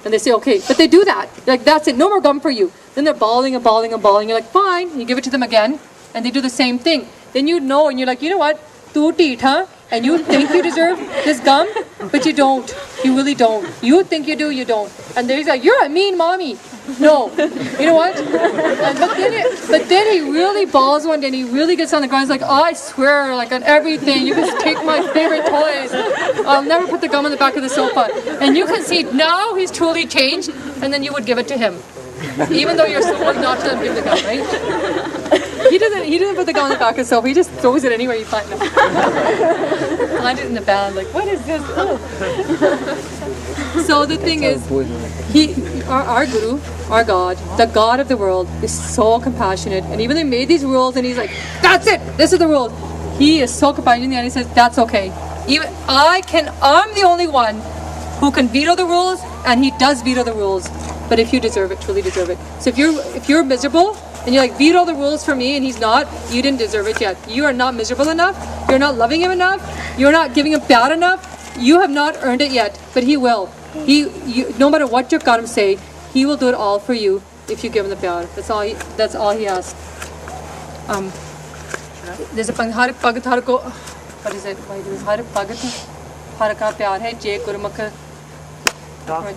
And they say, okay, but they do that. You're like, that's it, no more gum for you. Then they're bawling and bawling and bawling. You're like, fine. And you give it to them again, and they do the same thing. Then you know, and you're like, you know what? Tu teet, huh? And you think you deserve this gum, but you don't. You really don't. You think you do, you don't. And then he's like, you're a mean mommy. No. You know what? But then he really balls one day and he really gets on the ground. He's like, oh, I swear, like on everything, you can take my favorite toys. I'll never put the gum on the back of the sofa. And you can see now he's truly changed, and then you would give it to him. Even though you're supposed not to give the gum, right? He doesn't put the gum on the back of the sofa. He just throws it anywhere you find it. Find it in the band, like, what is this? Oh. So the thing is, our Guru, our God, the God of the world, is so compassionate. And even they made these rules, and he's like, that's it, this is the rule. He is so compassionate, and he says, that's okay. Even I'm the only one who can veto the rules, and he does veto the rules. But if you deserve it, truly deserve it. So if you're miserable, and you're like, veto the rules for me, and he's not, you didn't deserve it yet. You are not miserable enough, you're not loving him enough, you're not giving him pyar enough, you have not earned it yet, but he will. No matter what your Karam say, he will do it all for you if you give him the pyar. That's all he asks. There's a har pagat har ko, what is it? Har pagat har ka pyar hai, je gurmukh. Last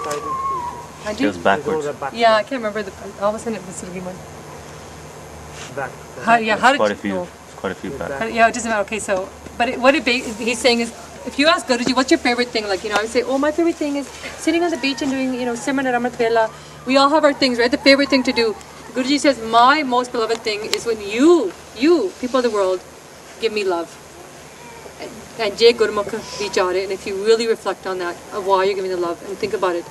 side. It was backwards. Yeah, I can't remember all of a sudden it was one. Back. Quite a few back. Yeah, it doesn't matter. Okay, so, but he's saying is, if you ask Guruji, what's your favorite thing? Like, you know, I would say, oh, my favorite thing is sitting on the beach and doing, you know, Simran and Amrit Vela. We all have our things, right? The favorite thing to do. Guruji says, my most beloved thing is when you, people of the world, give me love. And Jai Gurmukh Vichare. And if you really reflect on that, of why you're giving the love, and think about it,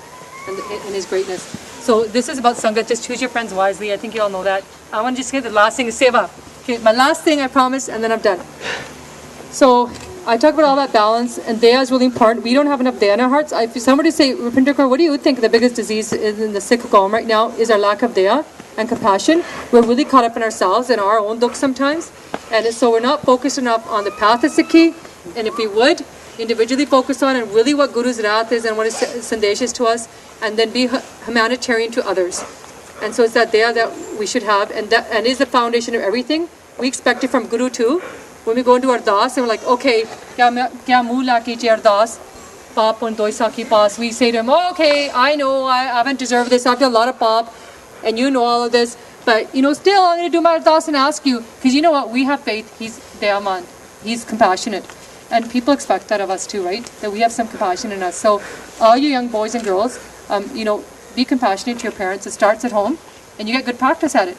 and his greatness. So this is about Sangat. Just choose your friends wisely. I think you all know that. I want to just say the last thing is Seva. Okay, my last thing I promise, and then I'm done. So I talk about all that balance, and Daya is really important. We don't have enough Daya in our hearts. If somebody say, Rapinder Kaur, what do you think the biggest disease in the Sikh Qawm right now is our lack of Daya and compassion? We're really caught up in ourselves and our own dukh sometimes. And so we're not focused enough on the path of Sikhi. And if we would, individually focus on and really what Guru's Raat is and what his Sandesh is to us, and then be humanitarian to others. And so it's that Daya that we should have, and is the foundation of everything. We expect it from Guru too. When we go into Ardas and we're like, okay, kya muh la kiche Ardas, Paap on Doisa ki paas, we say to him, oh, okay, I know, I haven't deserved this, I've done a lot of Paap, and you know all of this, but, you know, still I'm going to do my Ardas and ask you, because you know what, we have faith, he's Dayaman, he's compassionate. And people expect that of us too, right? That we have some compassion in us. So all you young boys and girls, you know, be compassionate to your parents. It starts at home, and you get good practice at it.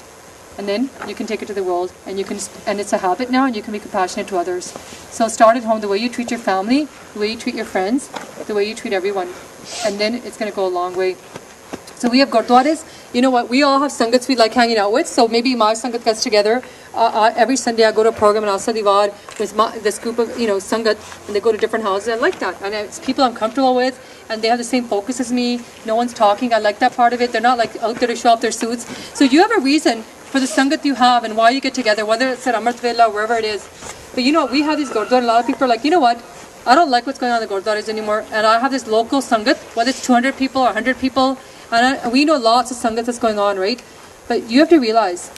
And then you can take it to the world, and it's a habit now, and you can be compassionate to others. So start at home, the way you treat your family, the way you treat your friends, the way you treat everyone. And then it's going to go a long way. So we have Gurdwaras. You know what? We all have Sangats we like hanging out with. So maybe my Sangat gets together. Every Sunday I go to a program in Alsa Diwar with this group of, you know, Sangat, and they go to different houses. I like that. And it's people I'm comfortable with, and they have the same focus as me. No one's talking. I like that part of it. They're not like out there to show off their suits. So you have a reason for the Sangat you have and why you get together, whether it's at Amrit Vela or wherever it is. But you know what? We have these Gurdwaras. A lot of people are like, you know what? I don't like what's going on in the Gurdwaras anymore. And I have this local Sangat, whether it's 200 people or 100 people. And we know lots of Sangats that's going on, right? But you have to realize,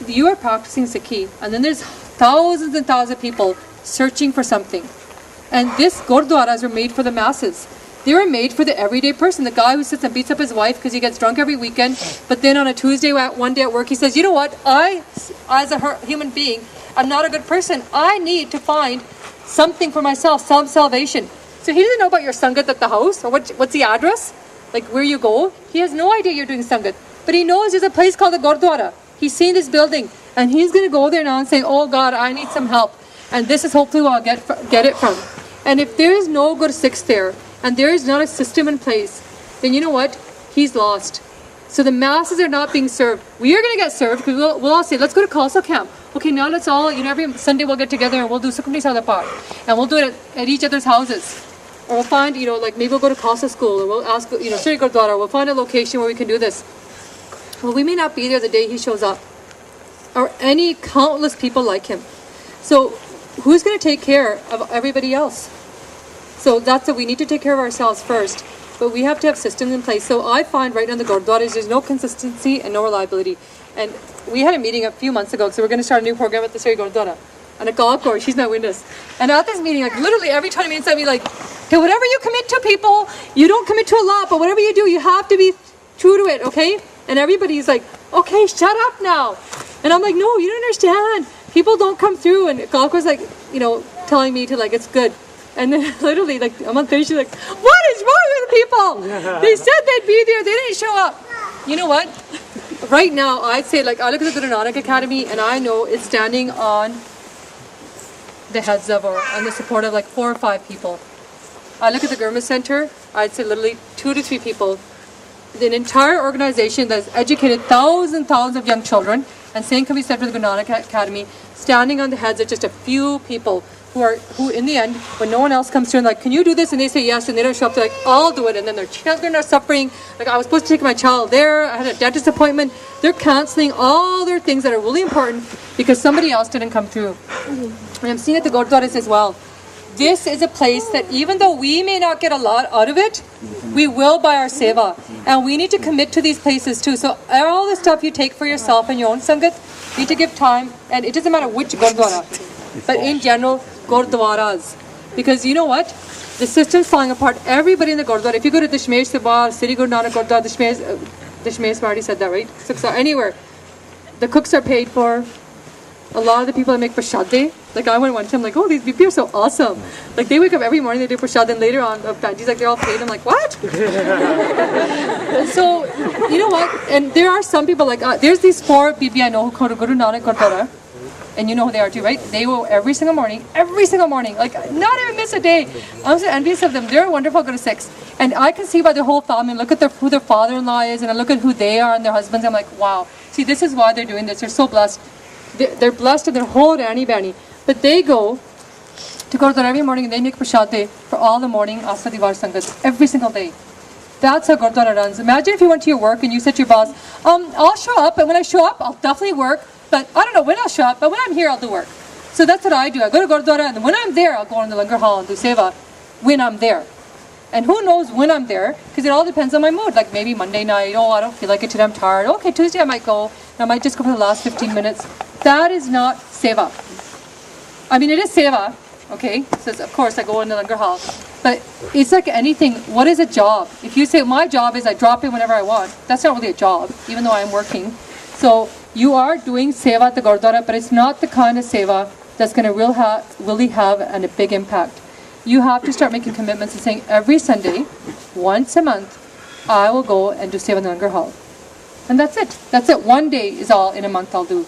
you are practicing Sikhi, and then there's thousands and thousands of people searching for something. And this Gurdwaras were made for the masses. They were made for the everyday person, the guy who sits and beats up his wife because he gets drunk every weekend, but then on a Tuesday, one day at work, he says, you know what, I, as a human being, I'm not a good person. I need to find something for myself, salvation. So he doesn't know about your Sangat at the house, or what's the address, like where you go. He has no idea you're doing Sangat, but he knows there's a place called the Gurdwara. He's seen this building, and he's going to go there now and say, oh God, I need some help. And this is hopefully where I'll get it from. And if there is no good Sikhs there, and there is not a system in place, then you know what? He's lost. So the masses are not being served. We are going to get served, because we'll all say, let's go to Khalsa camp. Okay, now let's all, you know, every Sunday we'll get together and we'll do Sukhmani Sada Part. And we'll do it at each other's houses. Or we'll find, like maybe we'll go to Khalsa school, or we'll ask, Sri Gurdwara, we'll find a location where we can do this. Well, we may not be there the day he shows up, or any countless people like him. So who's going to take care of everybody else? So that's what we need to take care of ourselves first, but we have to have systems in place. So I find right now in the Gurdwaras, there's no consistency and no reliability. And we had a meeting a few months ago, so we're going to start a new program at the Sri Gurdwara. And a Kaur, she's my witness. And at this meeting, like literally every 20 minutes, I'd be like, okay, whatever you commit to people, you don't commit to a lot, but whatever you do, you have to be true to it, okay? And everybody's like, okay, shut up now. And I'm like, no, you don't understand. People don't come through. And Kaur was like, telling me to like, it's good. And then literally, like, a month later, she's like, what is wrong with people? They said they'd be there. They didn't show up. You know what? Right now, I'd say, like, I look at the Guru Nanak Academy, and I know it's standing on the heads of or on the support of like 4 or 5 people. I look at the Gurma Center, I'd say literally 2 to 3 people. An entire organization that's educated thousands and thousands of young children, and same can be said for the Guru Nanak Academy, standing on the heads of just a few people who in the end, when no one else comes through and like, can you do this? And they say yes, and they don't show up, they're like, I'll do it. And then their children are suffering. Like, I was supposed to take my child there, I had a dentist appointment. They're canceling all their things that are really important because somebody else didn't come through. And I'm seeing at the Gurdwaras as well. This is a place that even though we may not get a lot out of it, we will by our seva. And we need to commit to these places too. So all the stuff you take for yourself and your own sangat, you need to give time. And it doesn't matter which Gurdwara, but in general, Gurdwaras. Because you know what? The system's falling apart. Everybody in the Gurdwara, if you go to Dashmesh Sabha, Sri Guru Nanak Gurdwara, Dashmesh already said that, right? Suksa, anywhere. The cooks are paid for. A lot of the people that make prashad, like I went one time, like, oh, these Bibi are so awesome. Like they wake up every morning, they do prashad, and later on, Panji's like, they're all paid. I'm like, what? So, you know what? And there are some people like, there's these 4 Bibi I know who go to Guru Nanak Gurdwara, and you know who they are too, right? They go every single morning, like not even miss a day. I'm so envious of them. They're wonderful Guru Sikhs. And I can see by their whole family, look at who their father-in-law is, and I look at who they are and their husbands. I'm like, wow. See, this is why they're doing this. They're so blessed. They're blessed in their whole Rani Bani. But they go to Gurdwara every morning and they make prashad for all the morning Asta Diwar Sangat every single day. That's how Gurdwara runs. Imagine if you went to your work and you said to your boss, I'll show up, and when I show up, I'll definitely work, but I don't know when I'll show up, but when I'm here, I'll do work. So that's what I do. I go to Gurdwara, and when I'm there, I'll go in the Langar Hall and do seva when I'm there. And who knows when I'm there, because it all depends on my mood. Like maybe Monday night, I don't feel like it today, I'm tired. Okay, Tuesday I might go. I might just go for the last 15 minutes. That is not seva. I mean, it is seva, okay? So of course I go in the Langar Hall. But it's like anything. What is a job? If you say, my job is I drop in whenever I want, that's not really a job, even though I'm working. So you are doing seva at the Gurdwara, but it's not the kind of seva that's going to really have a big impact. You have to start making commitments and saying, every Sunday, once a month, I will go and do seva in the Langar Hall. And that's it. That's it. One day is all in a month I'll do.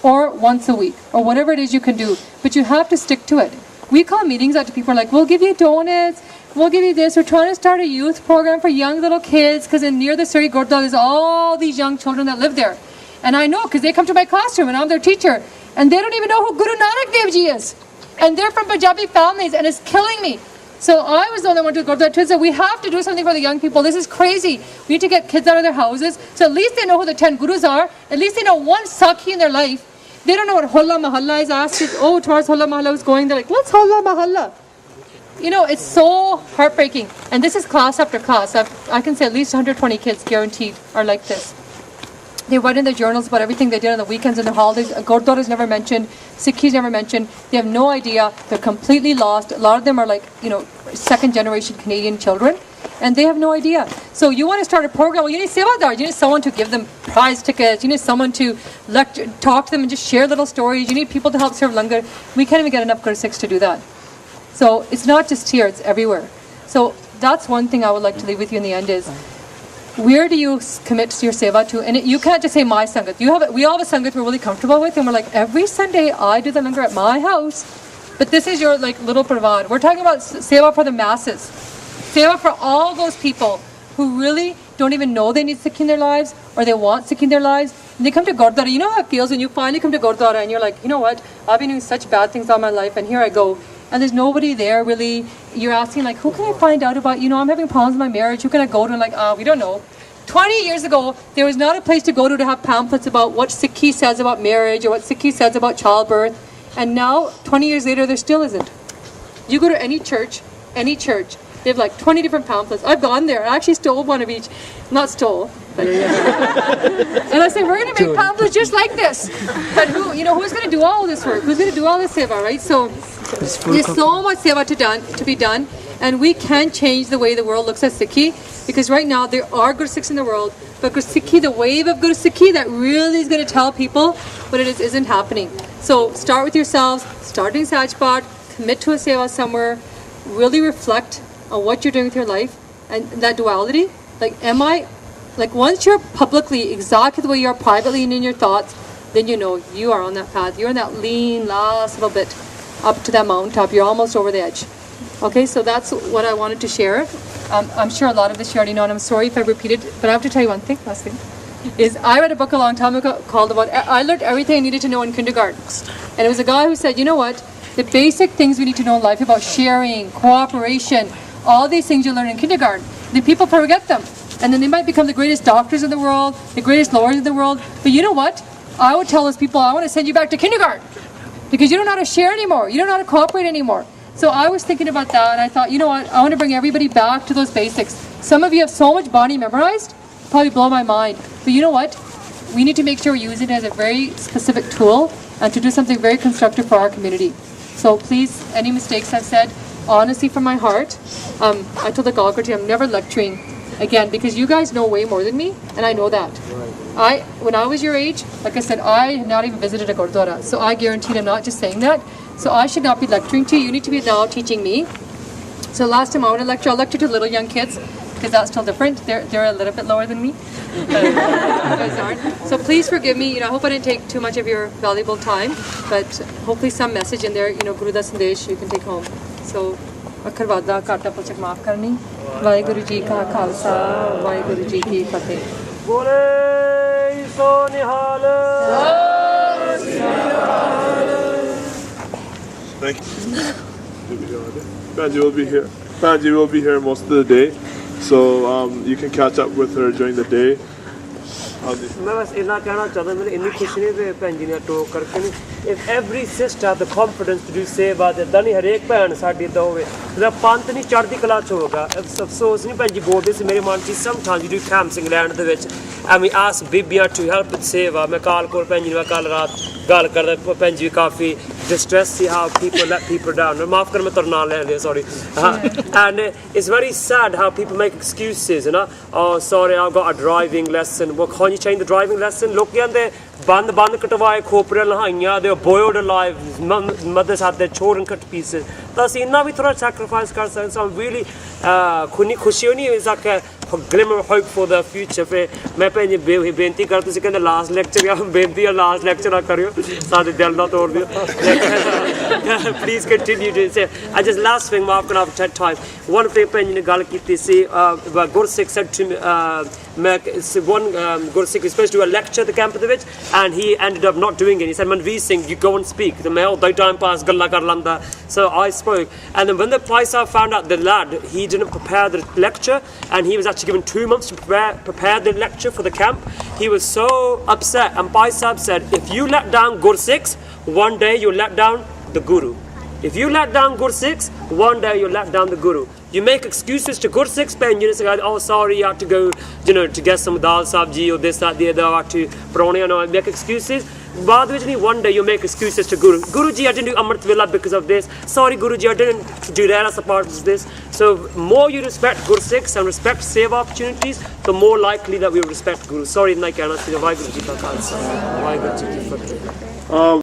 Or once a week. Or whatever it is you can do. But you have to stick to it. We call meetings out to people like, we'll give you donuts, we'll give you this. We're trying to start a youth program for young little kids because near the Sri Gurdwara there's all these young children that live there. And I know because they come to my classroom and I'm their teacher. And they don't even know who Guru Nanak Dev Ji is. And they're from Punjabi families and it's killing me. So I was the one that went to Gurdwara too and said, we have to do something for the young people. This is crazy. We need to get kids out of their houses. So at least they know who the 10 gurus are. At least they know one Sakhi in their life. They don't know what Holla Mahalla is. Asked, tomorrow's Holla Mahalla was going. They're like, what's Holla Mahalla? It's so heartbreaking. And this is class after class. I can say at least 120 kids guaranteed are like this. They write in their journals about everything they did on the weekends and the holidays. Gurdwara is never mentioned. Sikhis never mentioned. They have no idea. They're completely lost. A lot of them are like, second generation Canadian children. And they have no idea. So you want to start a program. Well, you need sevadar. You need someone to give them prize tickets. You need someone to talk to them and just share little stories. You need people to help serve langar. We can't even get enough Guru Sikhs to do that. So it's not just here. It's everywhere. So that's one thing I would like to leave with you in the end is, where do you commit to your seva to? And you can't just say my sangat. We all have a sangat we're really comfortable with, and we're like, every Sunday I do the langar at my house. But this is your little pravad. We're talking about seva for the masses. Seva for all those people who really don't even know they need Sikh in their lives, or they want Sikh in their lives. And they come to Gurdwara. You know how it feels when you finally come to Gurdwara and you're like, you know what? I've been doing such bad things all my life, and here I go. and there's nobody there really. You're asking like, who can I find out about? I'm having problems in my marriage. Who can I go to? And like, we don't know. 20 years ago, there was not a place to go to have pamphlets about what Sikhi says about marriage or what Sikhi says about childbirth. And now, 20 years later, there still isn't. You go to any church, they have like 20 different pamphlets. I've gone there. I actually stole one of each. Not stole. But and I say, we're going to make pamphlets just like this. But who's going to do all this work? Who's going to do all this seva, right? So there's so much seva to be done. And we can change the way the world looks at Sikhi. Because right now, there are Guru Sikhs in the world. But Guru Sikhi, the wave of Guru Sikhi that really is going to tell people what it is, isn't happening. So start with yourselves. Start doing Sajpat. Commit to a seva somewhere. Really reflect on what you're doing with your life. And that duality. Once you're publicly exactly the way you are privately and in your thoughts, then you are on that path. You're in that lean last little bit up to that mountaintop. You're almost over the edge. Okay, so that's what I wanted to share. I'm sure a lot of this you already know, and I'm sorry if I repeated, but I have to tell you one thing, last thing, is I read a book a long time ago called I learned everything I needed to know in kindergarten. And it was a guy who said, you know what, the basic things we need to know in life about sharing, cooperation, all these things you learn in kindergarten, then people forget them. And then they might become the greatest doctors in the world, the greatest lawyers in the world. But you know what? I would tell those people, I want to send you back to kindergarten. Because you don't know how to share anymore. You don't know how to cooperate anymore. So I was thinking about that, and I thought, you know what? I want to bring everybody back to those basics. Some of you have so much Bani memorized, probably blow my mind. But you know what? We need to make sure we use it as a very specific tool and to do something very constructive for our community. So please, any mistakes I've said, honestly from my heart, I told the Galgurti I'm never lecturing again, because you guys know way more than me, and I know that. When I was your age, like I said, I had not even visited a Gurdwara, so I guaranteed I'm not just saying that. So I should not be lecturing to you. You need to be now teaching me. So last time I want to lecture, I'll lecture to little young kids, because that's still different. They're a little bit lower than me. You guys aren't. So please forgive me. I hope I didn't take too much of your valuable time, but hopefully some message in there, Guru da Sandesh you can take home. So Akarwada Kata Pachak Maaf Karni. Vaheguru Ji Ka Khalsa, Vaheguru Ji Ki Fateh. Bole so nihal. Thank you. Panji will be here most of the day, so you can catch up with her during the day. If every sister has the confidence to do seva, then harek bhai saadi da howe. The pant nahi chaddi kala ch hoga. Afsos nahi Panji bolde se mere man chi sometimes you do camps in England de vich. And we ask Bibiya to help with seva. Main kal kol Panji nu kal raat gal karda Panji kafi distress see how people let people down. Maaf kar main tar naam le liya, sorry. And it's very sad how people make excuses, Oh, sorry, I've got a driving lesson. Well, can't you change the driving lesson? Look, band katwaye khopre lahaiyan, they were boiled alive, mothers had their children cut to pieces. Thus inna bhi thoda sacrifice kar sakde. So I'm really khushi honi is like a glimmer of hope for the future. मैं अपनी बेनती कर तुसी कहंदे last lecture या बेनती या last lecture ना करियो साडे दिल ना तोड़ दियो. Please continue to say. I just last thing माफ करना आप time. One of the opinion ने गल कीती सी Gursikh said to me one Gursikh was supposed to do a lecture at the camp of the village, and he ended up not doing it. He said Manveer Singh, you go and speak. The male time pass galla kar landa. So I spoke, and then when the Pai Sahib found out the lad he didn't prepare the lecture, and he was actually given 2 months to prepare the lecture for the camp, he was so upset. And Pai Sahib said, if you let down Gursikhs, one day you let down the Guru. If you let down Gursikhs, one day you let down the Guru. You make excuses to Gursikhs, and you say, oh sorry, you have to go, to get some dal sabji or this, that, the other, I have to prone, make excuses. One day you make excuses to Guru. Guruji, I didn't do Amrit Villa because of this. Sorry Guruji, I didn't do that as a part of this. So more you respect Gursikhs and respect seva opportunities, the more likely that we will respect Guru. Sorry, Naikana, Vaheguru Ji Ka Khalsa, Vaheguru Ji Ki Fateh.